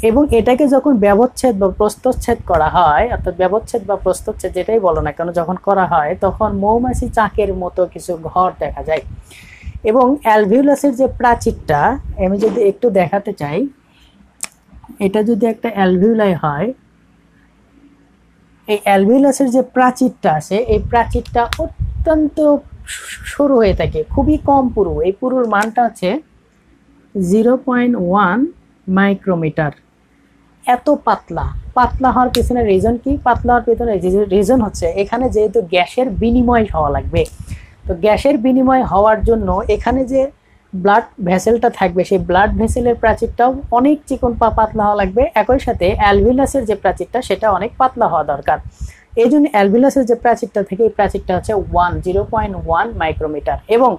এবং এটাকে যখন ব্যবচ্ছেদ বা প্রস্থচ্ছেদ করা হয়, অর্থাৎ ব্যবচ্ছেদ বা প্রস্থচ্ছেদ যেটাই বলো না কেন, যখন করা হয় তখন মৌমাছি চাকের মতো কিছু ঘর দেখা যায়। এবং অ্যালভিউলাসের যে প্রাচীরটা আমি যদি একটু দেখাতে চাই, এটা যদি একটা অ্যালভিউলাই হয়, এই অ্যালভিউলাসের যে প্রাচীরটা আছে, এই প্রাচীরটা অত্যন্ত সরু হয়ে থাকে, খুবই কম পুরু। এই পুরুর মানটা হচ্ছে 0.1 মাইক্রোমিটার। এত পাতলা হওয়ার পেছনে রিজন কি? পাতলা হওয়ার পেছনে রিজন হচ্ছে এখানে যেহেতু গ্যাসের বিনিময় হওয়া লাগবে, তো গ্যাসের বিনিময় হওয়ার জন্য এখানে যে ব্লাড ভেসেলটা থাকবে, সেই ব্লাড ভেসেলের প্রাচীরটাও অনেক চিকন পাতলা হওয়া লাগবে। একই সাথে অ্যালভিউলাসের যে প্রাচীরটা সেটা অনেক পাতলা হওয়া দরকার। এই জন্য অ্যালভিউলাসের যে প্রাচীরটা থাকে, এই প্রাচীরটা হচ্ছে 0.1 মাইক্রোমিটার। এবং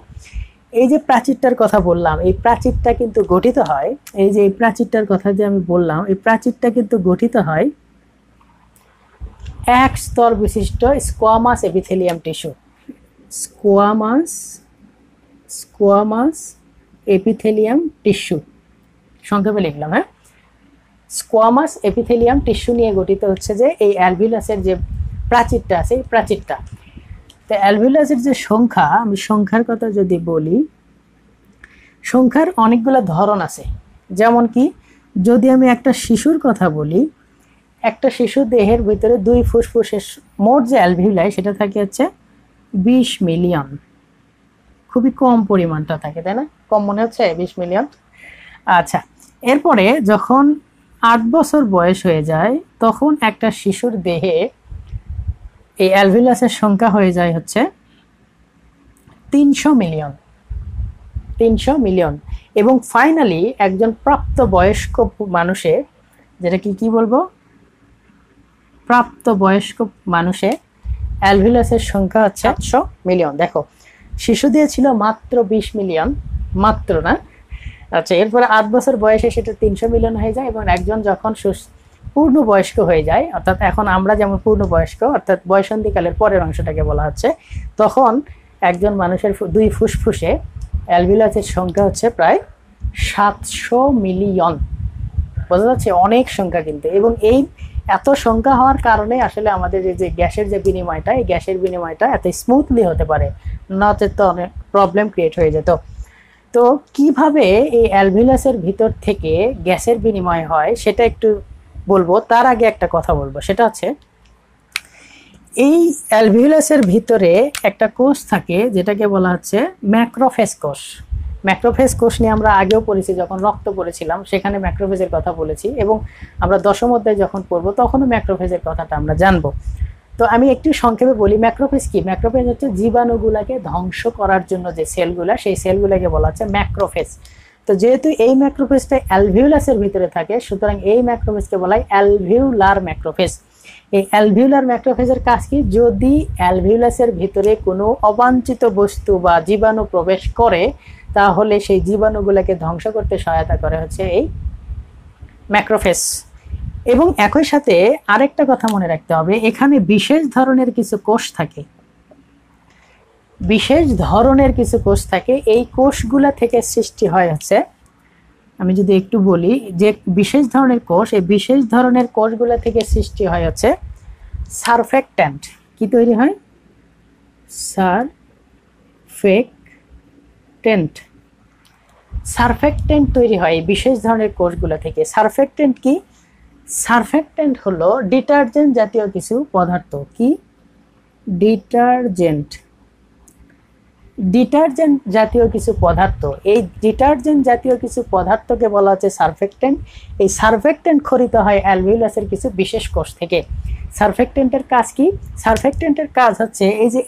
এই যে প্রাচীরটার কথা বললাম, এই প্রাচীরটা কিন্তু গঠিত হয়, এই যে এই প্রাচীরটার কথা যে আমি বললাম, এই প্রাচীরটা কিন্তু গঠিত হয় এক স্তর বিশিষ্ট squamous epithelium tissue. Squamous epithelium tissue সংক্ষেপে লিখলাম। হ্যাঁ, স্কোয়ামাস এপিথেলিয়াম টিস্যু নিয়ে গঠিত হচ্ছে যে এই অ্যালভিউলাসের যে প্রাচীরটা আছে, এই প্রাচীরটা। তো অ্যালভিউলাসের যে সংখ্যা, আমি সংখ্যার কথা যদি বলি, সংখ্যার অনেকগুলো ধরন আছে। যেমন কি, যদি আমি একটা শিশুর কথা বলি, একটা শিশু দেহের ভিতরে 2 ফুসফুসের মোট যে অ্যালভিউলাই সেটা থাকে হচ্ছে 20 মিলিয়ন। খুবই কম পরিমাণটা থাকে, তাই না? কম মনে হচ্ছে 20 মিলিয়ন। আচ্ছা, এরপরে যখন 8 বছর বয়স হয়ে যায় তখন একটা শিশুর দেহে এই অ্যালভিউলাসের সংখ্যা হয়ে যায় হচ্ছে 300 মিলিয়ন। 300 মিলিয়ন। এবং ফাইনালি একজন প্রাপ্ত বয়স্ক মানুষে, যেটা কি বলবো, প্রাপ্ত বয়স্ক মানুষে অ্যালভিউলাসের সংখ্যা হচ্ছে 800 মিলিয়ন। দেখো শিশু দিয়ে ছিল মাত্র 20 মিলিয়ন, মাত্র না। আচ্ছা, এরপরে 8 বছর বয়সে সেটা 300 মিলিয়ন হয়ে যায় এবং একজন যখন পূর্ণ বয়স্ক হয়ে যায়, অর্থাৎ এখন আমরা যেমন পূর্ণ বয়স্ক, অর্থাৎ বয়সন্ধিকালের পরের অংশটাকে বলা হচ্ছে, তখন একজন মানুষের 2 ফুসফুসে অ্যালভিউলাসের সংখ্যা হচ্ছে প্রায় 700 মিলিয়ন। বোঝা যাচ্ছে অনেক সংখ্যা কিন্তু। এবং এই এত সংখ্যা হওয়ার কারণে আসলে আমাদের যে গ্যাসের যে বিনিময়টা, এই গ্যাসের বিনিময়টা এত স্মুথলি হতে পারে, নচেত তো অনেক প্রবলেম ক্রিয়েট হয়ে যেত। তো কিভাবে এই অ্যালভিউলাসের ভিতর থেকে গ্যাসের বিনিময় হয় সেটা একটু বলবো। তার আগে একটা কথা বলবো, সেটা হচ্ছে এই অ্যালভিউলাসের ভিতরে একটা কোষ থাকে যেটাকে বলা হচ্ছে ম্যাক্রোফেজ কোষ। ম্যাক্রোফেজ কোষ নিয়ে আমরা আগেও পড়েছি, যখন রক্ত পড়েছিলাম সেখানে ম্যাক্রোফেজের কথা বলেছি, এবং আমরা দশম অধ্যায় যখন পড়বো তখনও ম্যাক্রোফেজের কথাটা আমরা জানবো। তো আমি একটু সংক্ষেপে বলি, ম্যাক্রোফেজ কি? ম্যাক্রোফেজ হচ্ছে জীবাণুগুলাকে ধ্বংস করার জন্য যে সেলগুলা, সেই সেলগুলাকে বলা হচ্ছে ম্যাক্রোফেজ। তো যেহেতু এই ম্যাক্রোফেজটা অ্যালভিউলাসের ভিতরে থাকে, সুতরাং এই ম্যাক্রোফেজকে বলা হয় অ্যালভিউলার ম্যাক্রোফেজ। এই অ্যালভিউলার ম্যাক্রোফেজের কাজ কি? যদি অ্যালভিউলাসের ভিতরে কোনো অবাঞ্ছিত বস্তু বা জীবাণু প্রবেশ করে, তাহলে সেই জীবাণুগুলোকে ধ্বংস করতে সহায়তা করে হচ্ছে এই ম্যাক্রোফেজ। এবং একই সাথে আরেকটা কথা মনে রাখতে হবে, এখানে বিশেষ ধরনের কিছু কোষ থাকে, বিশেষ ধরনের কিছু কোষ থাকে। এই কোষগুলা থেকে সৃষ্টি হয় হচ্ছে, আমি যদি একটু বলি যে বিশেষ ধরনের কোষ, এই বিশেষ ধরনের কোষগুলা থেকে সৃষ্টি হয় হচ্ছে সারফেক্ট্যান্ট। কি তৈরি হয়? সারফেক্ট্যান্ট। সারফেক্ট্যান্ট তৈরি হয় এই বিশেষ ধরনের কোষগুলা থেকে। সারফেক্ট্যান্ট কি? সারফেক্ট্যান্ট হলো ডিটারজেন্ট জাতীয় কিছু পদার্থ। কি? ডিটারজেন্ট। ডিটারজেন্ট জাতীয় কিছু পদার্থ। এই ডিটারজেন্ট জাতীয় কিছু পদার্থকে বলা হচ্ছে সারফেক্ট্যান্ট। এই সারফেক্ট্যান্ট খরিত হয় অ্যালভিউলাসের কিছু বিশেষ কোষ থেকে। সারফেক্ট্যান্টের কাজ কি? সারফেক্ট্যান্টের কাজ হচ্ছে এই যে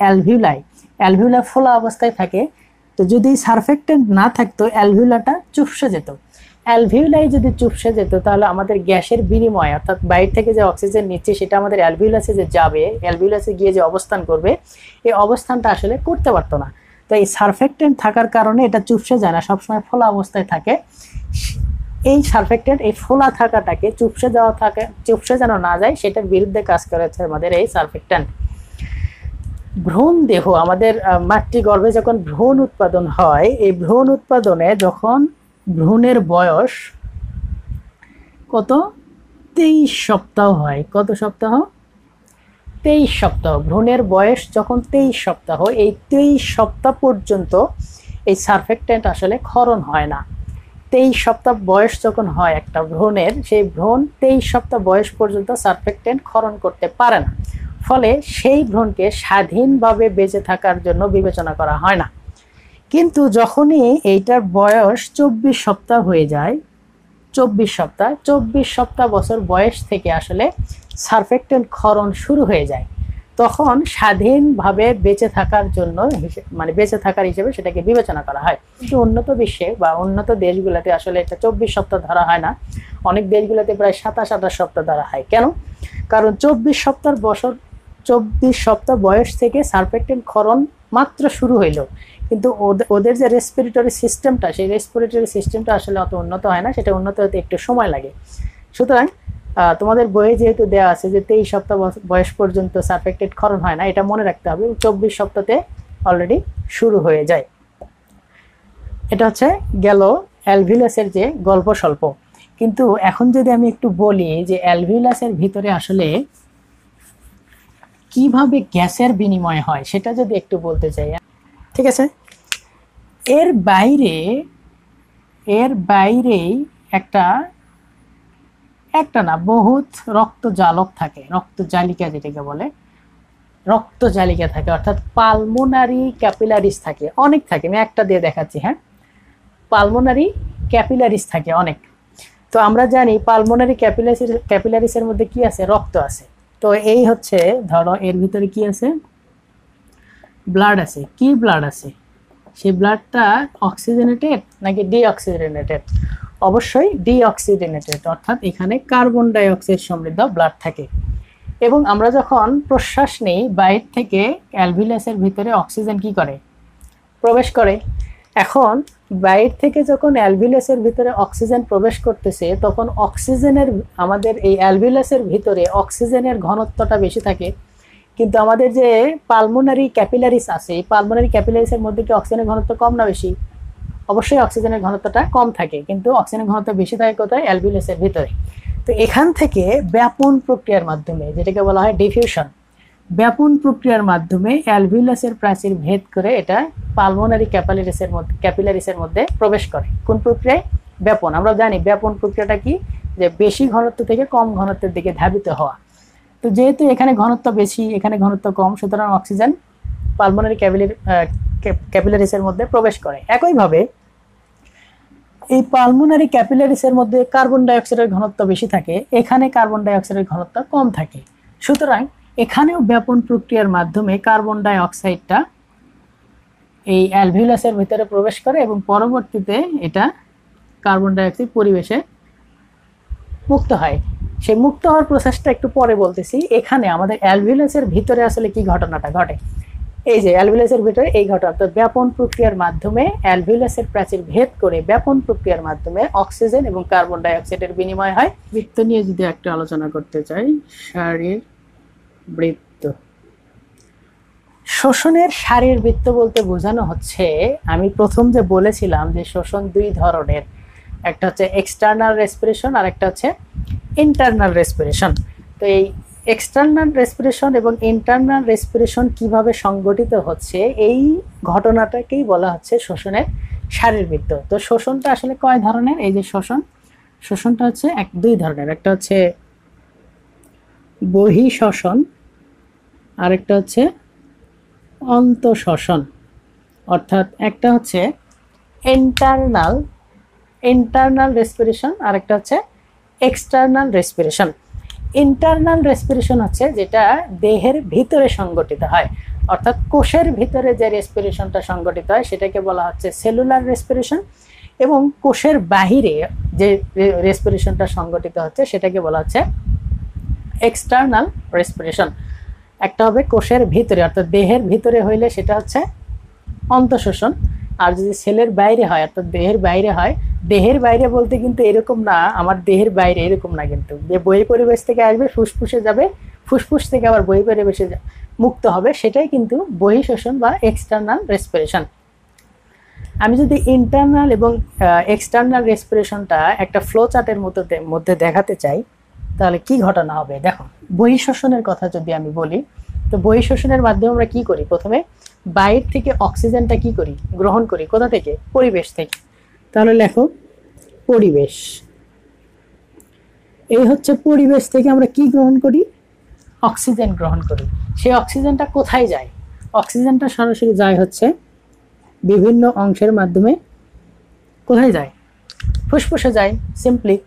অ্যালভিউলা ফোলা অবস্থায় থাকে, তো যদি সারফেক্ট্যান্ট না থাকতো অ্যালভিউলাটা চুপসে যেত। অ্যালভিউলাই যদি চুপসে যেত তাহলে আমাদের গ্যাসের বিনিময়, অর্থাৎ বাইরে থেকে যে অক্সিজেন নিচ্ছে সেটা আমাদের অ্যালভিউলাসে যে যাবে, অ্যালভিউলাসে গিয়ে যে অবস্থান করবে, এই অবস্থানটা আসলে করতে পারতো না। তো এই সারফেক্ট্যান্ট থাকার কারণে এটা চুপসে যায় না, সবসময় ফোলা অবস্থায় থাকে। এই সারফেক্ট্যান্ট এই ফোলা থাকাটাকে চুপসে যেন না যায় সেটার বিরুদ্ধে কাজ করেছে আমাদের এই সারফেক্ট্যান্ট। ভ্রূণ দেহ, আমাদের মাতৃগর্ভে যখন ভ্রূণ উৎপাদন হয়, এই ভ্রূণ উৎপাদনে যখন ভ্রূণের বয়স কত? 23 সপ্তাহ হয়। কত সপ্তাহ? 23 সপ্তাহ। ভ্রূণের বয়স যখন 23 সপ্তাহ, এই 23 সপ্তাহ পর্যন্ত এই সারফেক্ট্যান্ট আসলে ক্ষরণ হয় না। 23 সপ্তাহ বয়স যখন হয় একটা ভ্রূণের, সেই ভ্রূণ 23 সপ্তাহ বয়স পর্যন্ত সারফেক্ট্যান্ট ক্ষরণ করতে পারে না। ফলে সেই ভ্রূণকে স্বাধীনভাবে বেঁচে থাকার জন্য বিবেচনা করা হয় না। কিন্তু যখনই এইটার বয়স 24 সপ্তাহ হয়ে যায়, 24 সপ্তাহ বছর বয়স থেকে আসলে সারফেক্ট্যান্ট ক্ষরণ শুরু হয়ে যায়, তখন স্বাধীনভাবে বেঁচে থাকার জন্য বেঁচে থাকার হিসেবে সেটাকে বিবেচনা করা হয়। কিন্তু উন্নত বিশ্বে বা উন্নত দেশগুলোতে আসলে এটা 24 সপ্তাহ ধরা হয় না, অনেক দেশগুলোতে প্রায় 27-28 সপ্তাহ ধরা হয়। কেন? কারণ 24 সপ্তাহ বয়স থেকে সারফেক্ট্যান্ট ক্ষরণ মাত্র শুরু হইল, কিন্তু ওদের যে রেসপিরেটরি সিস্টেমটা, সেই রেসপিরেটরি সিস্টেমটা আসলে অত উন্নত হয় না, সেটা উন্নত হতে একটু সময় লাগে। সুতরাং তোমাদের বইয়ে যেহেতু দেওয়া আছে যে 23 সপ্তাহ বয়স পর্যন্ত সারফেক্ট্যান্ট ক্ষরণ হয় না, এটা মনে রাখতে হবে। 24 সপ্তাহতে অলরেডি শুরু হয়ে যায়। এটা হচ্ছে গেল অ্যালভিউলাসের যে গল্প স্বল্প। কিন্তু এখন যদি আমি একটু বলি যে অ্যালভিউলাসের ভিতরে আসলে কিভাবে গ্যাসের বিনিময় হয়, সেটা যদি একটু বলতে চাই, ঠিক আছে? এর বাইরেই একটা না বহুত রক্তজালক থাকে, রক্তজালিকা যেটাকে বলে, রক্তজালিকা থাকে, অর্থাৎ পালমোনারি ক্যাপিলারিস থাকে, অনেক থাকে। আমি একটা দিয়ে দেখাচ্ছি। হ্যাঁ, পালমোনারি ক্যাপিলারিস থাকে অনেক। তো আমরা জানি পালমোনারি ক্যাপিলারিসের মধ্যে কি আছে, রক্ত আছে। তো এই হচ্ছে ধরো এর ভিতরে কি আছে, ব্লাড আছে। কি ব্লাড আছে, সেই ব্লাডটা অক্সিজেনেটেড নাকি ডিঅক্সিজেনেটেড? অবশ্যই ডিঅক্সিজেনেটেড, অর্থাৎ এখানে কার্বন ডাই অক্সাইড সমৃদ্ধ ব্লাড থাকে। এবং আমরা যখন প্রশ্বাস নেই বাইর থেকে অ্যালভিলাসের ভিতরে অক্সিজেন কি করে, প্রবেশ করে। এখন বাইর থেকে যখন অ্যালভিলাসের ভিতরে অক্সিজেন প্রবেশ করতেছে তখন অক্সিজেনের, আমাদের এই অ্যালভিলাসের ভিতরে অক্সিজেনের ঘনত্বটা বেশি থাকে, কিন্তু আমাদের যে পালমোনারি ক্যাপিলারিস আছে এই পালমোনারি ক্যাপিলারিসের মধ্যে কি অক্সিজেনের ঘনত্ব কম না বেশি? অবশ্যই অক্সিজেনের ঘনত্বটা কম থাকে, কিন্তু অক্সিজেনের ঘনত্ব বেশি থাকে কোথায়, অ্যালভিলাসের ভিতরে। তো এখান থেকে ব্যাপন প্রক্রিয়ার মাধ্যমে, যেটাকে বলা হয় ডিফিউশন, ব্যাপন প্রক্রিয়ার মাধ্যমে অ্যালভিলাসের প্রাচীর ভেদ করে এটা পালমোনারি ক্যাপিলারিসের মধ্যে প্রবেশ করে। কোন প্রক্রিয়ায়? ব্যাপন। আমরা জানি ব্যাপন প্রক্রিয়াটা কি, যে বেশি ঘনত্ব থেকে কম ঘনত্বের দিকে ধাবিত হওয়া। তো যেহেতু এখানে ঘনত্ব বেশি, এখানে ঘনত্ব কম, সুতরাং অক্সিজেন পালমোনারি ক্যাপিলারিসের মধ্যে প্রবেশ করে। একইভাবে এই পালমোনারি ক্যাপিলারিসের মধ্যে কার্বন ডাই অক্সাইডের ঘনত্ব বেশি থাকে, এখানে কার্বন ডাই অক্সাইডের ঘনত্ব কম থাকে। সুতরাং এখানেও ব্যাপন প্রক্রিয়ার মাধ্যমে কার্বন ডাই অক্সাইডটা এই অ্যালভিউলাসের ভিতরে প্রবেশ করে এবং পরবর্তীতে এটা কার্বন ডাই অক্সাইড পরিবেশে মুক্ত হয়। সেই মুক্ত হওয়ার প্রসেসটা একটু পরে বলতেছি। এখানে আমাদের অ্যালভিউলাসের ভিতরে আসলে কি ঘটনাটা ঘটে, এই যে অ্যালভিউলাসের ভিতরে এই ঘটনা, তো ব্যাপন প্রক্রিয়ার মাধ্যমে অ্যালভিউলাসের প্রাচীর ভেদ করে ব্যাপন প্রক্রিয়ার মাধ্যমে অক্সিজেন এবং কার্বন ডাই অক্সাইডের বিনিময় হয়। বৃত্ত নিয়ে যদি একটা আলোচনা করতে চাই, শারীরবৃত্ত। শোষণের শারীরবৃত্ত বলতে বোঝানো হচ্ছে, আমি প্রথম যে বলেছিলাম যে শোষণ দুই ধরনের, একটা হচ্ছে এক্সটার্নাল রেসপিরেশন আর একটা হচ্ছে ইন্টারনাল রেসপিরেশন। তো এই এক্সটার্নাল রেসপিরেশন এবং ইন্টারনাল রেসপিরেশন কিভাবে সংগঠিত হচ্ছে এই ঘটনাটাকেই বলা হচ্ছে শোষণের শারীরবৃত্ত। তো শোষণটা আসলে কয় ধরনের? এই যে শোষণটা হচ্ছে দুই ধরনের, একটা হচ্ছে বহিঃশ্বসন আর একটা হচ্ছে অন্তঃশ্বসন। অর্থাৎ একটা হচ্ছে ইন্টারনাল রেসপিরেশন আর একটা হচ্ছে এক্সটার্নাল রেসপিরেশন। ইন্টারনাল রেসপিরেশন হচ্ছে যেটা দেহের ভিতরে সংগঠিত হয়, অর্থাৎ কোষের ভিতরে যে রেসপিরেশনটা সংগঠিত হয় সেটাকে বলা হচ্ছে সেলুলার রেসপিরেশন, এবং কোষের বাহিরে যে রেসপিরেশনটা সংগঠিত হচ্ছে সেটাকে বলা হচ্ছে এক্সটার্নাল রেসপিরেশন। একটা হবে কোষের ভিতরে অর্থাৎ দেহের ভিতরে হইলে সেটা হচ্ছে অন্তঃশ্বসন, আর যদি সেলের বাইরে হয় অর্থাৎ দেহের বাইরে হয়, দেহের বাইরে বলতে কিন্তু এরকম না আমার দেহের বাইরে এরকম না, কিন্তু যে বহিঃপরিবেশ থেকে আসবে ফুসফুসে যাবে, ফুসফুস থেকে আবার বহিঃপরিবেশে মুক্ত হবে, সেটাই কিন্তু বহিঃশ্বসন বা এক্সটার্নাল রেসপিরেশন। আমি যদি ইন্টারনাল এবং এক্সটার্নাল রেসপিরেশনটা একটা ফ্লো চার্টের মধ্যে দেখাতে চাই তাহলে কি ঘটনা হবে দেখো। বহিঃশ্বসনের কথা যদি আমি বলি, তো বহিঃশ্বসনের মাধ্যমে আমরা কি করি, প্রথমে বাইরে থেকে অক্সিজেনটা কি করি, গ্রহণ করি। কোথা থেকে? পরিবেশ থেকে। তাহলে লেখো পরিবেশ। এই হচ্ছে পরিবেশ থেকে আমরা কি গ্রহণ করি, অক্সিজেন গ্রহণ করি। সেই অক্সিজেনটা কোথায় যায়? অক্সিজেনটা সরাসরি যায় হচ্ছে বিভিন্ন অংশের মাধ্যমে। কোথায় যায়? ফুসফুসে যায়, সিম্পলি।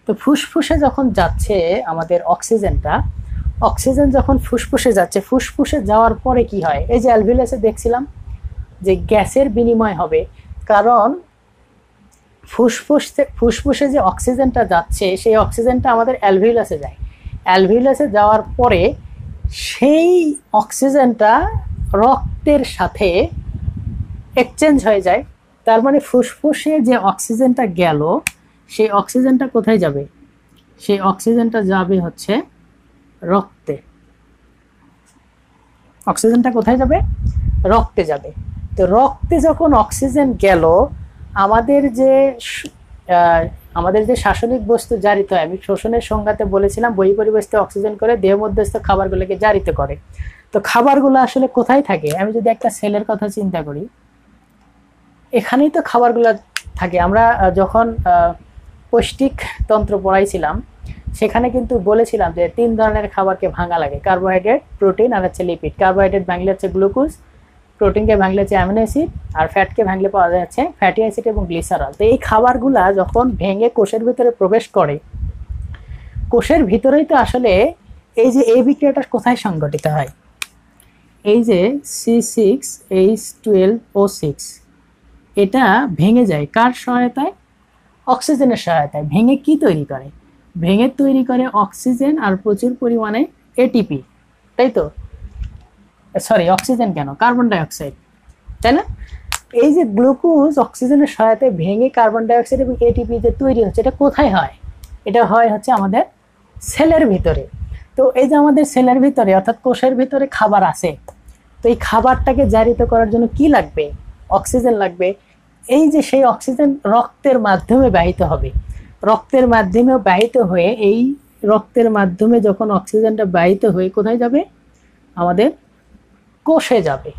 তো ফুসফুসে যখন যাচ্ছে আমাদের অক্সিজেন যখন ফুসফুসে যাচ্ছে, ফুসফুসে যাওয়ার পরে কি হয়, এই যে অ্যালভিউলাসে দেখছিলাম যে গ্যাসের বিনিময় হবে, কারণ ফুসফুসে যে অক্সিজেনটা যাচ্ছে সেই অক্সিজেনটা আমাদের অ্যালভিউলাসে যায়। অ্যালভিউলাসে যাওয়ার পরে সেই অক্সিজেনটা রক্তের সাথে এক্সচেঞ্জ হয়ে যায়। তার মানে ফুসফুসে যে অক্সিজেনটা গেল সেই অক্সিজেনটা কোথায় যাবে? সেই অক্সিজেনটা যাবে হচ্ছে রক্তে। অক্সিজেনটা কোথায় যাবে? রক্তে যাবে। তো রক্তে যখন অক্সিজেন গেল, আমাদের যে শাসনিক বস্তু জারিত হয়, আমি শোষণের সংজ্ঞাতে বলেছিলাম বহিঃপরিবেশ থেকে অক্সিজেন করে দেহ মধ্যস্থ খাবারগুলোকে জারিত করে। তো খাবারগুলো আসলে কোথায় থাকে? আমি যদি একটা সেলের কথা চিন্তা করি, এখানেই তো খাবারগুলো থাকে। আমরা যখন পৌষ্টিক তন্ত্র পড়াইছিলাম সেখানে কিন্তু বলেছিলাম যে 3 ধরনের খাবারকে ভাঙা লাগে, কার্বোহাইড্রেট, প্রোটিন আর হচ্ছে লিপিড। কার্বোহাইড্রেট ভাঙলে হচ্ছে গ্লুকোজ, প্রোটিনকে ভাঙলে হচ্ছে অ্যামিনো অ্যাসিড, আর ফ্যাটকে ভাঙলে পাওয়া যাচ্ছে ফ্যাটি অ্যাসিড এবং গ্লিসারল। তো এই খাবারগুলা যখন ভেঙে কোষের ভিতরে প্রবেশ করে, কোষের ভিতরেই তো আসলে এই যে এই বিক্রিয়াটা কোথায় সংঘটিত হয়, এই যে C6H12O6 এটা ভেঙে যায় কার সহায়তায়? অক্সিজেনের সহায়তায়। ভেঙে কি তৈরি করে? ভেঙে তৈরি করে অক্সিজেন আর প্রচুর পরিমাণে এটিপি, তাই তো? সরি, অক্সিজেন কেন, কার্বন ডাইঅক্সাইড, তাই না? এই যে গ্লুকোজ অক্সিজেনের সহায়তায় ভেঙে কার্বন ডাইঅক্সাইড এবং এটিপি যে তৈরি হচ্ছে, এটা কোথায় হয়? এটা হয় হচ্ছে আমাদের সেলের ভিতরে। তো এই যে আমাদের সেলের ভিতরে অর্থাৎ কোষের ভিতরে খাবার আছে, তো এই খাবারটাকে জারিত করার জন্য কি লাগবে? অক্সিজেন লাগবে। এই যে সেই অক্সিজেন রক্তের মাধ্যমে বাহিত হবে, রক্তের মাধ্যমে বাহিত হয়ে এই রক্তের মাধ্যমে যখন অক্সিজেনটা বাহিত হয়ে কোথায় যাবে? আমাদের কোষে যাবে।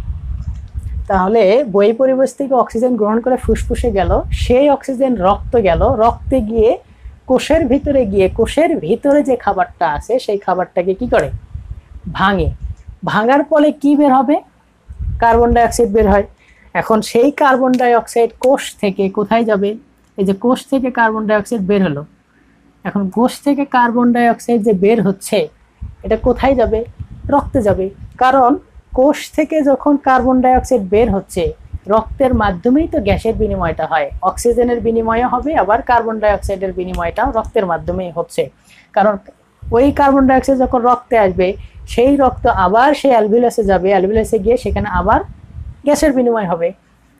তাহলে বহিঃপরিবেশ থেকে অক্সিজেন গ্রহণ করে ফুসফুসে গেল, সেই অক্সিজেন রক্তে গেল, রক্তে গিয়ে কোষের ভিতরে গিয়ে কোষের ভিতরে যে খাবারটা আছে সেই খাবারটাকে কি করে? ভাঙে। ভাঙার ফলে কি বের হবে? কার্বন ডাইঅক্সাইড বের হয়। এখন সেই কার্বন ডাইঅক্সাইড কোষ থেকে কোথায় যাবে? এই যে কোষ থেকে কার্বন ডাইঅক্সাইড বের হলো, এখন কোষ থেকে কার্বন ডাইঅক্সাইড যে বের হচ্ছে এটা কোথায় যাবে? রক্তে যাবে। কারণ কোষ থেকে যখন কার্বন ডাইঅক্সাইড বের হচ্ছে, রক্তের মাধ্যমেই তো গ্যাসের বিনিময়টা হয়, অক্সিজেনের বিনিময় হবে, আবার কার্বন ডাইঅক্সাইডের বিনিময়টাও রক্তের মাধ্যমেই হচ্ছে। কারণ ওই কার্বন ডাইঅক্সাইড যখন রক্তে আসবে, সেই রক্ত আবার সেই অ্যালভিউলাসে যাবে, অ্যালভিউলাসে গিয়ে সেখানে আবার গ্যাসের বিনিময় হবে।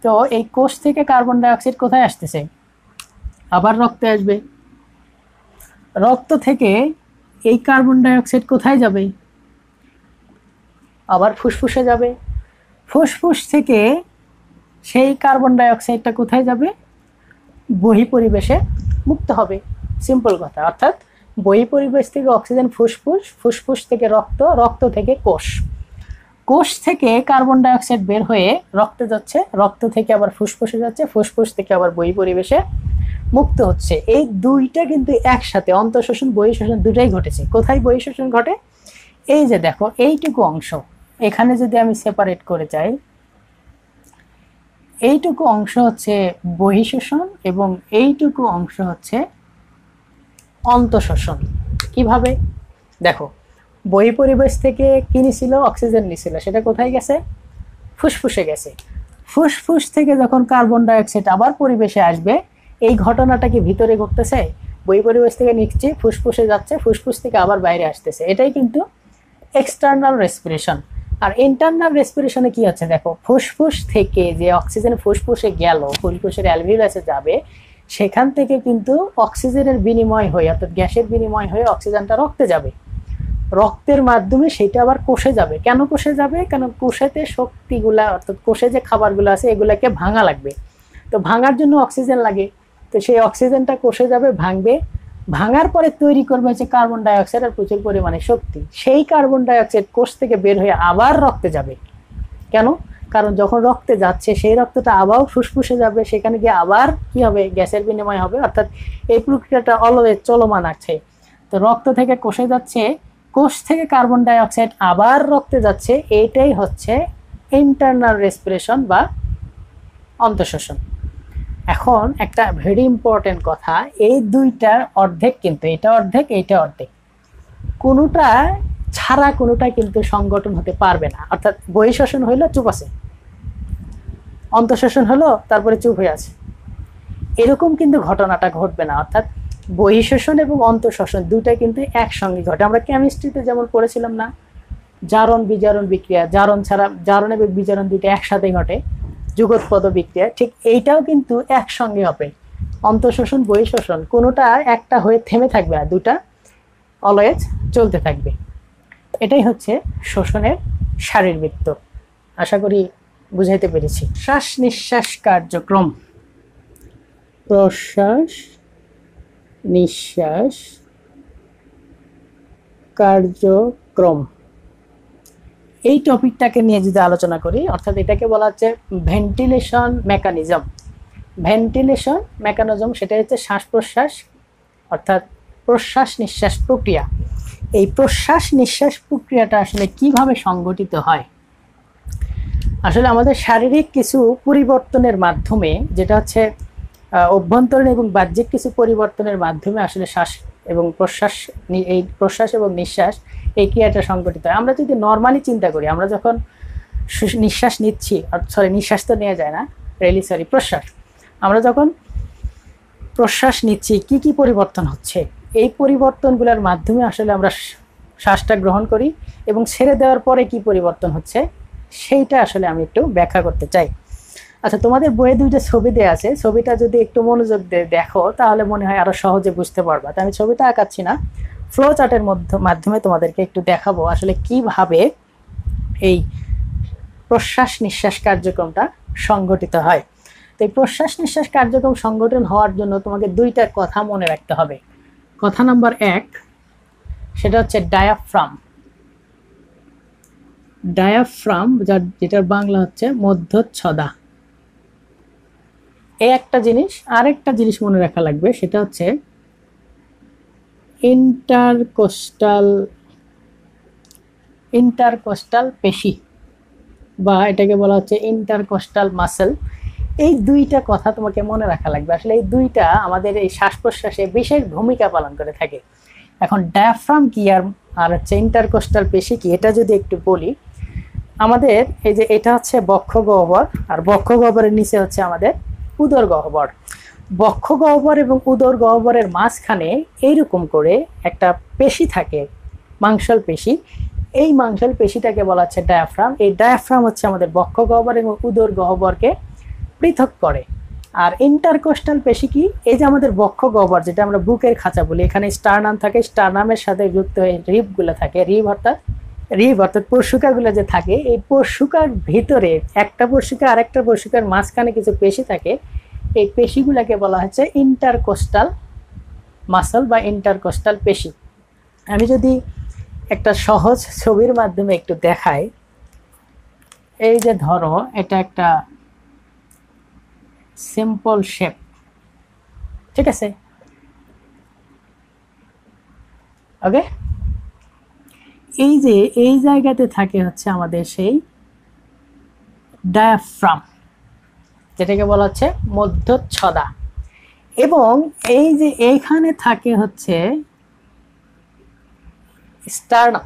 তো এই কোষ থেকে কার্বন ডাইঅক্সাইড কোথায় আসতেছে? আবার রক্তে আসবে। রক্ত থেকে এই কার্বন ডাইঅক্সাইড কোথায় যাবে? আবার ফুসফুসে যাবে। ফুসফুস থেকে সেই কার্বন ডাইঅক্সাইডটা কোথায় যাবে? বহিঃপরিবেশে মুক্ত হবে। সিম্পল কথা। অর্থাৎ বহিঃপরিবেশ থেকে অক্সিজেন ফুসফুস, ফুসফুস থেকে রক্ত, রক্ত থেকে কোষ, কোষ থেকে কার্বন ডাইঅক্সাইড বের হয়ে রক্তে যাচ্ছে, রক্ত থেকে আবার ফুসফুসে যাচ্ছে, ফুসফুস থেকে আবার বহিঃপরিবেশে মুক্ত হচ্ছে। এই দুইটা কিন্তু একসাথে, অন্তঃশোষণ বহিঃশোষণ দুটাই ঘটেছে। কোথায় বহিঃশোষণ ঘটে? এই যে দেখো এইটুকু অংশ, এখানে যদি আমি সেপারেট করে যাই, এইটুকু অংশ হচ্ছে বহিঃশোষণ এবং এইটুকু অংশ হচ্ছে অন্তঃশোষণ। কিভাবে? দেখো, বহিঃপরিবেশ থেকে কি নিছিল? অক্সিজেন নিছিল, সেটা কোথায় গেছে? ফুসফুসে গেছে। ফুসফুস থেকে যখন কার্বন ডাইঅক্সাইড আবার পরিবেশে আসবে, এই ঘটনাটা কি ভিতরে ঘটতেছে? বহিঃপরিবেশ থেকে নিচ্ছে, ফুসফুসে যাচ্ছে, ফুসফুস থেকে আবার বাইরে আসতেছে। এটাই কিন্তু এক্সটার্নাল রেসপিরেশন। আর ইন্টারনাল রেসপিরেশনে কি হচ্ছে? দেখো, ফুসফুস থেকে যে অক্সিজেন ফুসফুসে গেল, ফুসফুসের অ্যালভিউলাসে যাবে, সেখান থেকে কিন্তু অক্সিজেনের বিনিময় হয়ে অর্থাৎ গ্যাসের বিনিময় হয়ে অক্সিজেনটা রক্তে যাবে, রক্তের মাধ্যমে সেটা আবার কোষে যাবে। কেন কোষে যাবে? কারণ কোষেতে শক্তিগুলা অর্থাৎ কোষে যে খাবারগুলো আছে এগুলাকে ভাঙা লাগবে, তো ভাঙার জন্য অক্সিজেন লাগে। তো সেই অক্সিজেনটা কোষে যাবে, ভাঙবে, ভাঙার পরে তৈরি করবে হচ্ছে কার্বন ডাইঅক্সাইড আর প্রচুর পরিমাণে শক্তি। সেই কার্বন ডাইঅক্সাইড কোষ থেকে বের হয়ে আবার রক্তে যাবে। কেন? কারণ যখন রক্তে যাচ্ছে সেই রক্তটা আবার ফুসফুসে যাবে, সেখানে গিয়ে আবার কি হবে? গ্যাসের বিনিময় হবে। অর্থাৎ এই প্রক্রিয়াটা অলওয়েজ চলমান আছে। তো রক্ত থেকে কোষে যাচ্ছে, কোষ থেকে কার্বন ডাইঅক্সাইড আবার রক্তে যাচ্ছে, এইটাই হচ্ছে ইন্টারনাল রেসপিরেশন বা অন্তঃশোষণ। এখন একটা ভেরি ইম্পর্টেন্ট কথা, এই দুইটার অর্ধেক কিন্তু, এটা অর্ধেক এইটা অর্ধেক, কোনোটা ছাড়া কোনোটা কিন্তু সংগঠন হতে পারবে না। অর্থাৎ বহিঃশোষণ হইলো চুপ আছে, অন্তঃশোষণ হলো তারপরে চুপ হয়ে আছে, এরকম কিন্তু ঘটনাটা ঘটবে না। অর্থাৎ বহিঃশোষণ এবং অন্তঃশোষণ দুইটা কিন্তু একসঙ্গে ঘটে। আমরা কেমিস্ট্রিতে যেমন পড়েছিলাম না, জারণ বিজারণ বিক্রিয়া, জারণ ছাড়া জারণ এবং বিজারণ দুইটা একসাথে ঘটে, যুগোৎপদ বিক্রিয়া, ঠিক এইটাও কিন্তু একসঙ্গে হবে। অন্তঃশোষণ বহিঃশোষণ কোনোটা একটা হয়ে থেমে থাকবে আর দুটা অলওয়েজ চলতে থাকবে। এটাই হচ্ছে শোষণের শারীরবৃত্ত। আশা করি বুঝাইতে পেরেছি। শ্বাস নিঃশ্বাস কার্যক্রম, প্রশ্বাস নিঃশ্বাস কার্যক্রম, এই টপিকটাকে নিয়ে যদি আলোচনা করি, অর্থাৎ এটাকে বলা হচ্ছে ভেন্টিলেশন মেকানিজম। ভেন্টিলেশন মেকানিজম সেটা হচ্ছে শ্বাস প্রশ্বাস অর্থাৎ প্রশ্বাস নিঃশ্বাস প্রক্রিয়া। এই প্রশ্বাস নিঃশ্বাস প্রক্রিয়াটা আসলে কিভাবে সংগঠিত হয়? আসলে আমাদের শারীরিক কিছু পরিবর্তনের মাধ্যমে, যেটা হচ্ছে অভ্যন্তরীণ এবং বাহ্যিক কিছু পরিবর্তনের মাধ্যমে আসলে শ্বাস এবং প্রশ্বাস, এই প্রশ্বাস এবং নিঃশ্বাস এই ক্রিয়াটা সংঘটিত হয়। আমরা যদি নর্মালি চিন্তা করি, আমরা যখন নিঃশ্বাস নিচ্ছি, নিঃশ্বাস তো নেওয়া যায় না, প্রশ্বাস, আমরা যখন প্রশ্বাস নিচ্ছি কি কি পরিবর্তন হচ্ছে, এই পরিবর্তনগুলোর মাধ্যমে আসলে আমরা শ্বাসটা গ্রহণ করি এবং ছেড়ে দেওয়ার পরে কি পরিবর্তন হচ্ছে সেইটা আসলে আমি একটু ব্যাখ্যা করতে চাই। আচ্ছা, তোমাদের বইয়ে দুইটা ছবি দেওয়া আছে, ছবিটা যদি একটু মনোযোগ দিয়ে দেখো তাহলে মনে হয় আরো সহজে বুঝতে পারবা। তো আমি ছবিটা আঁকাচ্ছি না, ফ্লো চার্টের মাধ্যমে তোমাদেরকে একটু দেখাবো আসলে কিভাবে এই প্রশ্বাস নিঃশ্বাস কার্যক্রমটা সংগঠিত হয়। তো এই প্রশ্বাস নিঃশ্বাস কার্যক্রম সংগঠন হওয়ার জন্য তোমাকে দুইটা কথা মনে রাখতে হবে। কথা নাম্বার 1, সেটা হচ্ছে ডায়াফ্রাম। ডায়াফ্রাম যেটার বাংলা হচ্ছে মধ্যচ্ছদা। এই একটা জিনিস। আরেকটা জিনিস মনে রাখা লাগবে, সেটা হচ্ছে ইন্টারকোস্টাল পেশি, বা এটাকে বলা হচ্ছে ইন্টারকোস্টাল মাসেল। এই দুইটা কথা তোমাকে মনে রাখা লাগবে। আসলে এই দুইটা আমাদের এই শ্বাস প্রশ্বাসে বিশেষ ভূমিকা পালন করে থাকে। এখন ডায়াফ্রাম কি আর হচ্ছে ইন্টারকোস্টাল পেশি কি, এটা যদি একটু বলি, আমাদের এই যে এটা হচ্ছে বক্ষ গহ্বর, আর বক্ষ গহ্বরের নিচে হচ্ছে আমাদের উদর গহ্বর। বক্ষ গহ্বর এবং উদর গহ্বরের মাঝখানে এইরকম করে একটা পেশি থাকে, মাংসল পেশি। এই মাংসল পেশিটাকে বলা হচ্ছে ডায়াফ্রাম। এই ডায়াফ্রাম হচ্ছে আমাদের বক্ষ গহ্বর এবং উদর গহ্বরকে পৃথক করে। আর ইন্টারকোস্টাল পেশি কি, এই যে আমাদের বক্ষ গহ্বর, যেটা আমরা বুকের খাঁচা বলি, এখানে স্টারনাম থাকে, স্টারনামের সাথে যুক্ত হয়ে রিবগুলো থাকে, রিব অর্থাৎ পরশুকাগুলো যে থাকে, এই পরশুকার ভিতরে একটা পরশুকা আরেকটা পরশুকার মাঝখানে কিছু পেশি থাকে। এই পেশিগুলোকে বলা হচ্ছে ইন্টারকোস্টাল মাসল বা ইন্টারকোস্টাল পেশি। আমি যদি একটা সহজ ছবির মাধ্যমে একটু দেখাই, এই যে ধরো এটা একটা সিম্পল শেপ, ঠিক আছে, ওকে। এই যে এই জায়গাতে থাকে হচ্ছে আমাদের সেই ডায়াফ্রাম, যেটাকে বলা হচ্ছে মধ্যচ্ছদা, এবং এই যে এইখানে থাকে হচ্ছে স্টারনাম।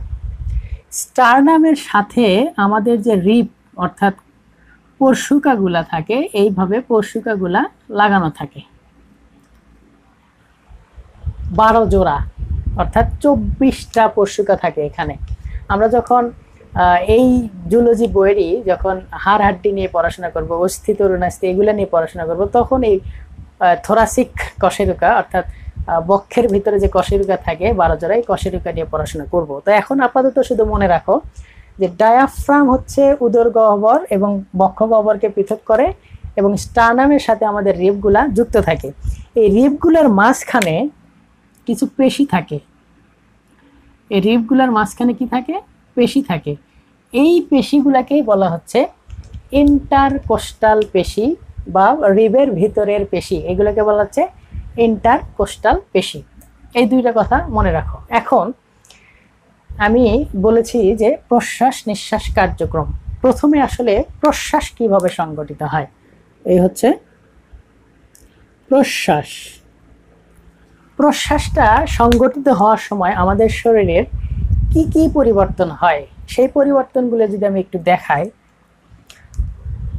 স্টারনামের সাথে আমাদের যে রিব অর্থাৎ পরশুকাগুলা থাকে, এইভাবে পরশুকাগুলা লাগানো থাকে 12 জোড়া, অর্থাৎ 24টা পরশুকা থাকে এখানে। আমরা যখন এই জুলজি বইয়েরই যখন হাড় হাড্ডি নিয়ে পড়াশোনা করব, অস্থি তরুণাস্থি এগুলো নিয়ে পড়াশোনা করব, তখন এই থোরাসিক কশেরুকা অর্থাৎ বক্ষের ভিতরে যে কশেরুকা থাকে 12 জোড়া, এই কশেরুকা নিয়ে পড়াশোনা করব। তো এখন আপাতত শুধু মনে রাখো যে ডায়াফ্রাম হচ্ছে উদর গহ্বর এবং বক্ষ গহ্বরকে পৃথক করে, এবং স্টারনামের সাথে আমাদের রিবগুলা যুক্ত থাকে। এই রিবগুলার মাঝখানে কিছু পেশি থাকে। এই রিবগুলার মাঝখানে কি থাকে? পেশি থাকে। এই পেশিগুলাকেই বলা হচ্ছে ইন্টারকোস্টাল পেশি বা রিবের ভিতরের পেশি, এগুলোকে বলা হচ্ছে ইন্টারকোস্টাল পেশি। এই দুইটা কথা মনে রাখো। এখন আমি বলেছি যে প্রশ্বাস নিঃশ্বাস কার্যক্রম, প্রথমে আসলে প্রশ্বাস কিভাবে সংগঠিত হয়। এই হচ্ছে প্রশ্বাস। প্রশ্বাসটা সংগঠিত হওয়ার সময় আমাদের শরীরের কি কি পরিবর্তন হয়, সেই পরিবর্তনগুলো যদি আমি একটু দেখাই।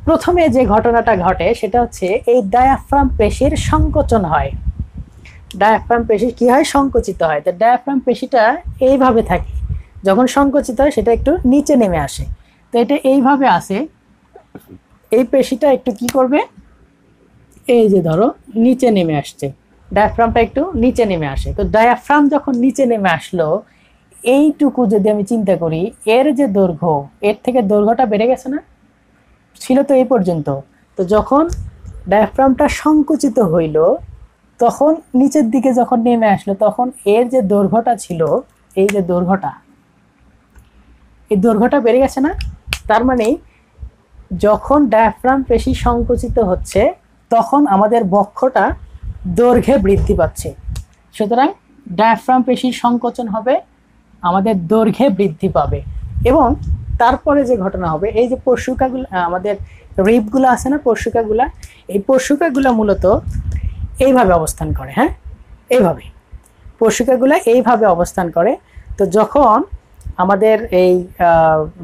প্রথমে যে ঘটনাটা ঘটে সেটা হচ্ছে এই ডায়াফ্রাম পেশির সংকোচন হয়। ডায়াফ্রাম পেশি কি হয়? সংকুচিত হয়। তো ডায়াফ্রাম পেশিটা এইভাবে থাকে, যখন সংকুচিত হয় সেটা একটু নিচে নেমে আসে। তো এটা এইভাবে আসে, এই পেশিটা একটু কি করবে, এই যে ধরো নিচে নেমে আসছে, ডায়াফ্রামটা একটু নিচে নেমে আসে। তো ডায়াফ্রাম যখন নিচে নেমে আসলো, এইটুকু যদি আমি চিন্তা করি, এর যে দৈর্ঘ্য, এর থেকে দৈর্ঘ্যটা বেড়ে গেছে না, ছিল তো এই পর্যন্ত। তো যখন ডায়াফ্রামটা সংকুচিত হইল, তখন নিচের দিকে যখন নেমে আসলো, তখন এর যে দৈর্ঘ্যটা ছিল, এই যে দৈর্ঘ্যটা, এই দৈর্ঘ্যটা বেড়ে গেছে না। তার মানে যখন ডায়াফ্রাম পেশি সংকুচিত হচ্ছে, তখন আমাদের বক্ষটা দৈর্ঘ্যে বৃদ্ধি পাচ্ছে। সুতরাং ডায়াফ্রাম পেশির সংকোচন হবে, আমাদের দৈর্ঘ্যে বৃদ্ধি পাবে। এবং তারপরে যে ঘটনা হবে, এই যে পরশুকাগুলো আমাদের রিবগুলো আছে না, পরশুকাগুলা, এই পরশুকাগুলা মূলত এইভাবে অবস্থান করে। হ্যাঁ, এইভাবে পরশুকাগুলা এইভাবে অবস্থান করে। তো যখন আমাদের এই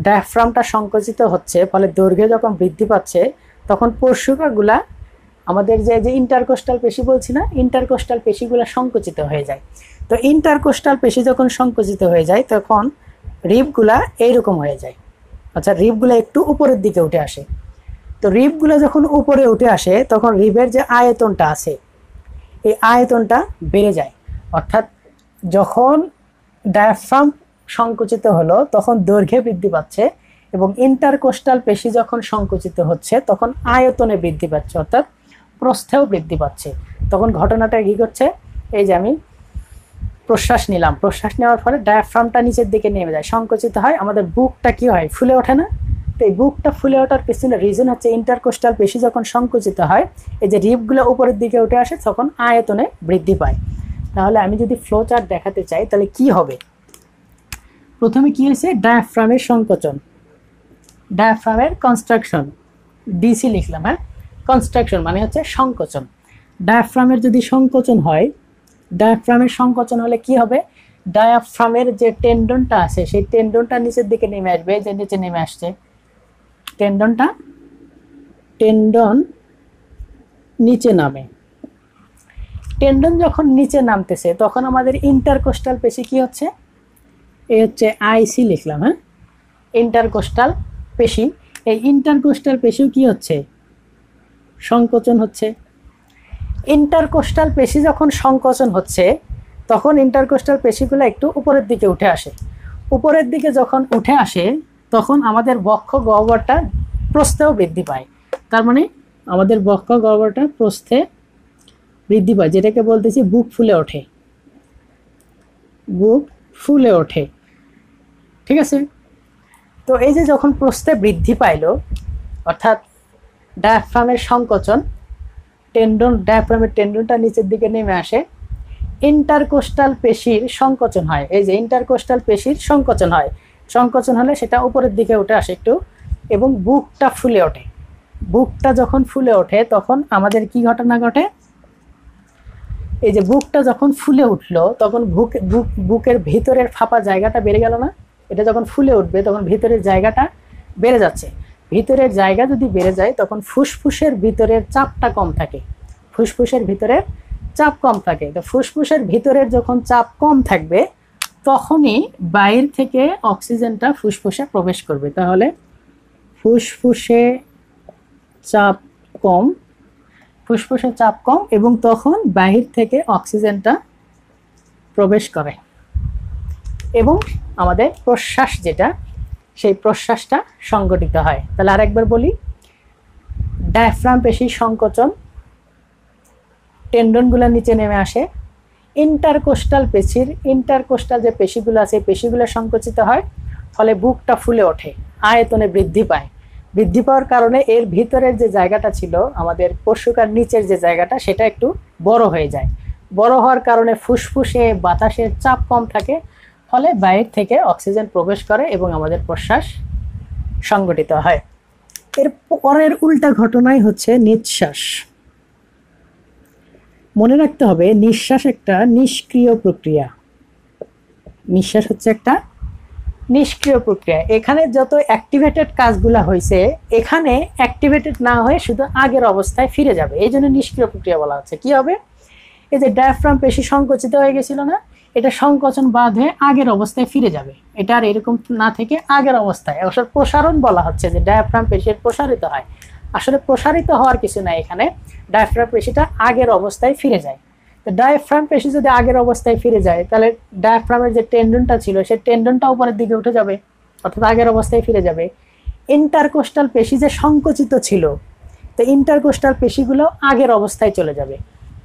ডায়াফ্রামটা সংকুচিত হচ্ছে, ফলে দৈর্ঘ্য যখন বৃদ্ধি পাচ্ছে, তখন পরশুকাগুলা আমাদের যে ইন্টারকোস্টাল পেশি বলছি না, ইন্টারকোস্টাল পেশিগুলো সংকুচিত হয়ে যায়। তো ইন্টারকোস্টাল পেশি যখন সংকুচিত হয়ে যায় তখন রিবগুলা এইরকম হয়ে যায়। আচ্ছা, রিবগুলা একটু উপরের দিকে উঠে আসে। তো রিবগুলা যখন উপরে উঠে আসে তখন রিবের যে আয়তনটা আছে, এই আয়তনটা বেড়ে যায়। অর্থাৎ যখন ডায়াফ্রাম সংকুচিত হলো তখন দৈর্ঘ্যে বৃদ্ধি পাচ্ছে, এবং ইন্টারকোস্টাল পেশি যখন সংকুচিত হচ্ছে তখন আয়তনে বৃদ্ধি পাচ্ছে, অর্থাৎ প্রস্থেও বৃদ্ধি পাচ্ছে। তখন ঘটনাটা কি করছে, এই যে আমি প্রশ্বাস নিলাম, প্রশ্বাস নেওয়ার ফলে ডায়াফ্রামটা নিচের দিকে নেমে যায়, সংকুচিত হয়, আমাদের বুকটা কি হয়, ফুলে ওঠে না। তো এই বুকটা ফুলে ওঠার পিছনে রিজন হচ্ছে ইন্টারকোস্টাল পেশি যখন সংকুচিত হয়, এই যে রিবগুলো উপরের দিকে উঠে আসে তখন আয়তনে বৃদ্ধি পায়। তাহলে আমি যদি ফ্লো চার্ট দেখাতে চাই তাহলে কি হবে, প্রথমে কি হয়েছে, ডায়াফ্রামের সংকোচন, ডায়াফ্রামের কনস্ট্রাকশন, ডিসি লিখলাম। হ্যাঁ, কনস্ট্রাকশন মানে হচ্ছে সংকোচন। ডায়াফ্রামের যদি সংকোচন হয়, ডায়াফ্রামের সংকোচন হলে কি হবে, ডায়াফ্রামের যে টেন্ডনটা আছে সেই টেন্ডনটা নিচের দিকে নেমে আসবে, যে নিচে নেমে আসছে টেন্ডন নিচে নামে। টেন্ডন যখন নিচে নামতেছে তখন আমাদের ইন্টারকোস্টাল পেশি কি হচ্ছে, এই হচ্ছে আইসি লিখলাম। হ্যাঁ, ইন্টারকোস্টাল পেশি, এই ইন্টারকোস্টাল পেশিও কি হচ্ছে, সংকোচন হচ্ছে। ইন্টারকোস্টাল পেশি যখন সংকোচন হচ্ছে তখন ইন্টারকোস্টাল পেশিগুলো একটু উপরের দিকে উঠে আসে। উপরের দিকে যখন উঠে আসে তখন আমাদের বক্ষ গহ্বরটা প্রস্থেও বৃদ্ধি পায়। তার মানে আমাদের বক্ষ গহ্বরটা প্রস্থে বৃদ্ধি পায়, যেটাকে বলতেছি বুক ফুলে ওঠে, বুক ফুলে ওঠে। ঠিক আছে। তো এই যে যখন প্রস্থে বৃদ্ধি পাইল, অর্থাৎ ডায়াফ্রামের সংকোচন, ডায়াফ্রামের টেন্ডনটা নিচের দিকে নেমে আসে, ইন্টারকোস্টাল পেশির সংকোচন হয়। এই যে ইন্টারকোস্টাল পেশির সংকোচন হয়, সংকোচন হলে সেটা উপরের দিকে উঠে আসে একটু, এবং বুকটা ফুলে ওঠে। বুকটা যখন ফুলে ওঠে তখন আমাদের কি ঘটনা ঘটে, এই যে বুকটা যখন ফুলে উঠলো তখন বুকের ভিতরের ফাঁপা জায়গাটা বেড়ে গেল না। এটা যখন ফুলে উঠবে তখন ভিতরের জায়গাটা বেড়ে যাচ্ছে। ভিতরের জায়গা যদি বেড়ে যায় তখন ফুসফুসের ভিতরের চাপটা কম থাকে, ফুসফুসের ভিতরের চাপ কম থাকে। তো ফুসফুসের ভিতরের যখন চাপ কম থাকবে তখনই বাইরে থেকে অক্সিজেনটা ফুসফুসে প্রবেশ করবে। তাহলে ফুসফুসে চাপ কম, ফুসফুসে চাপ কম, এবং তখন বাহির থেকে অক্সিজেনটা প্রবেশ করে, এবং আমাদের প্রশ্বাস যেটা, সেই প্রশ্বাসটা সংগঠিত হয়। তাহলে আরেকবার বলি, ডায়াফ্রাম পেশির সংকোচন, টেন্ডনগুলো নিচে নেমে আসে, ইন্টারকোস্টাল যে পেশিগুলো আছে পেশিগুলো সংকুচিত হয়, ফলে বুকটা ফুলে ওঠে, আয়তনে বৃদ্ধি পায়। বৃদ্ধি পাওয়ার কারণে এর ভিতরের যে জায়গাটা ছিল আমাদের পরশুকার নিচের যে জায়গাটা, সেটা একটু বড় হয়ে যায়। বড় হওয়ার কারণে ফুসফুসে বাতাসের চাপ কম থাকে, ফলে বাইরে থেকে অক্সিজেন প্রবেশ করে এবং আমাদের প্রশ্বাস সংগঠিত হয়। এর পরের উল্টা ঘটনাই হচ্ছে নিঃশ্বাস। মনে রাখতে হবে, নিঃশ্বাস একটা নিষ্ক্রিয় প্রক্রিয়া। নিঃশ্বাস হচ্ছে একটা নিষ্ক্রিয় প্রক্রিয়া। এখানে যত অ্যাক্টিভেটেড কাজগুলো হয়েছে এখানে অ্যাক্টিভেটেড না হয়ে শুধু আগের অবস্থায় ফিরে যাবে, এই জন্য নিষ্ক্রিয় প্রক্রিয়া বলা হচ্ছে। কি হবে, এই যে ডায়াফ্রাম পেশি সংকুচিত হয়ে গেছিল না, এটা সংকোচন বাদ হয়ে আগের অবস্থায় ফিরে যাবে। এটা আর এরকম না থেকে আগের অবস্থায়, আসলে প্রসারণ বলা হচ্ছে যে ডায়াফ্রাম পেশির প্রসারিত হয়। আসলে প্রসারিত হওয়ার কিছু নাই, এখানে ডায়াফ্রাম পেশিটা আগের অবস্থায় ফিরে যায়। তো ডায়াফ্রাম পেশি যদি আগের অবস্থায় ফিরে যায় তাহলে ডায়াফ্রামের যে টেন্ডনটা ছিল সেই টেন্ডনটা উপরের দিকে উঠে যাবে, অর্থাৎ আগের অবস্থায় ফিরে যাবে। ইন্টারকোস্টাল পেশি যে সংকুচিত ছিল, তো ইন্টারকোস্টাল পেশিগুলো আগের অবস্থায় চলে যাবে।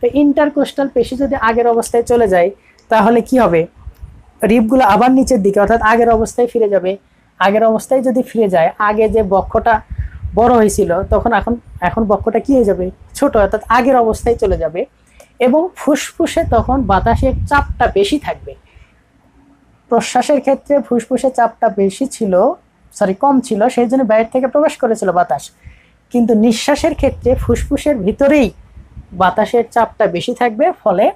তো ইন্টারকোস্টাল পেশি যদি আগের অবস্থায় চলে যায় তাহলে কি হবে, রিবগুলো আবার নিচের দিকে, অর্থাৎ আগের অবস্থায় ফিরে যাবে। আগের অবস্থায় যদি ফিরে যায়, আগে যে বক্ষটা বড় হয়েছিল তখন এখন বক্ষটা কি হয়ে যাবে, ছোট, অর্থাৎ আগের অবস্থায় চলে যাবে, এবং ফুসফুসে তখন বাতাসের চাপটা বেশি থাকবে। প্রশ্বাসের ক্ষেত্রে ফুসফুসে চাপটা বেশি ছিল, কম ছিল, সেই জন্য বাইরে থেকে প্রবেশ করেছিল বাতাস। কিন্তু নিঃশ্বাসের ক্ষেত্রে ফুসফুসের ভিতরেই বাতাসের চাপটা বেশি থাকবে, ফলে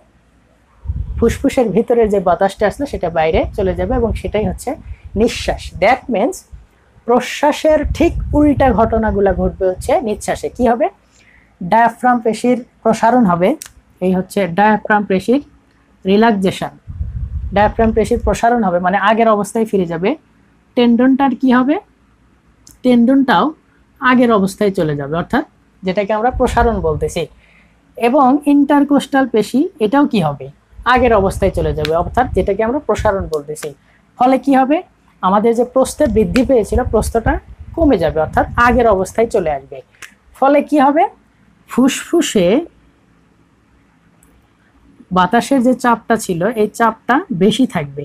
ফুসফুসের ভিতরে যে বাতাসটা আসলে সেটা বাইরে চলে যাবে এবং সেটাই হচ্ছে নিঃশ্বাস। দ্যাট মিনস প্রশ্বাসের ঠিক উল্টা ঘটনাগুলো ঘটবে হচ্ছে নিঃশ্বাসে। কি হবে? ডায়াফ্রাম পেশির প্রসারণ হবে, এই হচ্ছে ডায়াফ্রাম পেশির রিল্যাক্সেশন। ডায়াফ্রাম পেশির প্রসারণ হবে মানে আগের অবস্থায় ফিরে যাবে। টেন্ডনটার কি হবে? টেন্ডনটাও আগের অবস্থায় চলে যাবে, অর্থাৎ যেটাকে আমরা প্রসারণ বলতেছি। এবং ইন্টারকোস্টাল পেশি এটাও কি হবে? আগের অবস্থায় চলে যাবে, অর্থাৎ যেটাকে আমরা প্রসারণ বলতেছি। ফলে কি হবে? আমাদের যে প্রস্থে বৃদ্ধি পেয়েছিল প্রস্থটা কমে যাবে, অর্থাৎ আগের অবস্থায় চলে আসবে। ফলে কি হবে? ফুসফুসে বাতাসের যে চাপটা ছিল এই চাপটা বেশি থাকবে।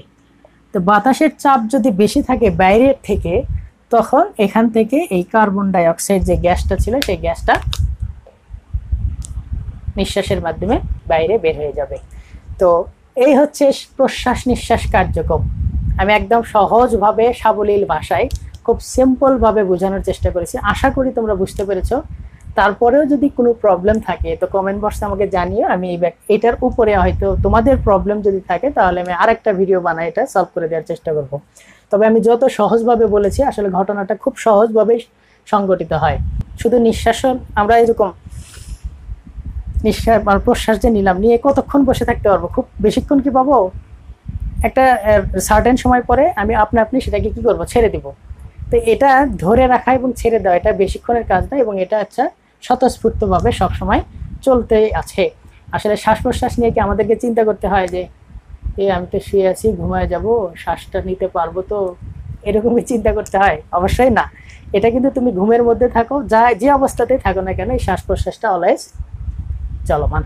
তো বাতাসের চাপ যদি বেশি থাকে বাইরের থেকে, তখন এখান থেকে এই কার্বন ডাই অক্সাইড যে গ্যাসটা ছিল সেই গ্যাসটা নিঃশ্বাসের মাধ্যমে বাইরে বের হয়ে যাবে। তো এই হচ্ছে প্রশ্বাস নিঃশ্বাস কার্যক্রম। আমি একদম সহজভাবে সাবলীল ভাষায় খুব সিম্পলভাবে বোঝানোর চেষ্টা করেছি, আশা করি তোমরা বুঝতে পেরেছো। তারপরেও যদি কোনো প্রবলেম থাকে তো কমেন্ট বক্সে আমাকে জানিও, আমি এটার উপরে হয়তো তোমাদের প্রবলেম যদি থাকে তাহলে আমি আরেকটা ভিডিও বানাই এটা সলভ করে দেওয়ার চেষ্টা করব। তবে আমি যত সহজভাবে বলেছি আসলে ঘটনাটা খুব সহজভাবেই সংগঠিত হয়। শুধু নিঃশ্বাস আমরা এরকম নিঃশ্বাস আর প্রশ্বাস যে নিলাম, নিয়ে কতক্ষণ বসে থাকতে পারবো? খুব বেশিক্ষণ কি পাবো? একটা সার্টেন সময় পরে আমি আপনি সেটাকে কি করব? ছেড়ে দিব। তো এটা ধরে রাখা এবং ছেড়ে দেওয়া এটা বেশিক্ষণের কাজ না, এবং এটা আচ্ছা স্বতঃস্ফূর্তভাবে সবসময় চলতেই আছে। আসলে শ্বাস প্রশ্বাস নিয়ে কি আমাদেরকে চিন্তা করতে হয় যে আমি তো শুয়ে আছি, ঘুমায় যাব, শ্বাসটা নিতে পারবো তো, এরকমই চিন্তা করতে হয়? অবশ্যই না। এটা কিন্তু তুমি ঘুমের মধ্যে থাকো, যে অবস্থাতেই থাকো না কেন, এই শ্বাস প্রশ্বাসটা অলওয়েজ চলমান।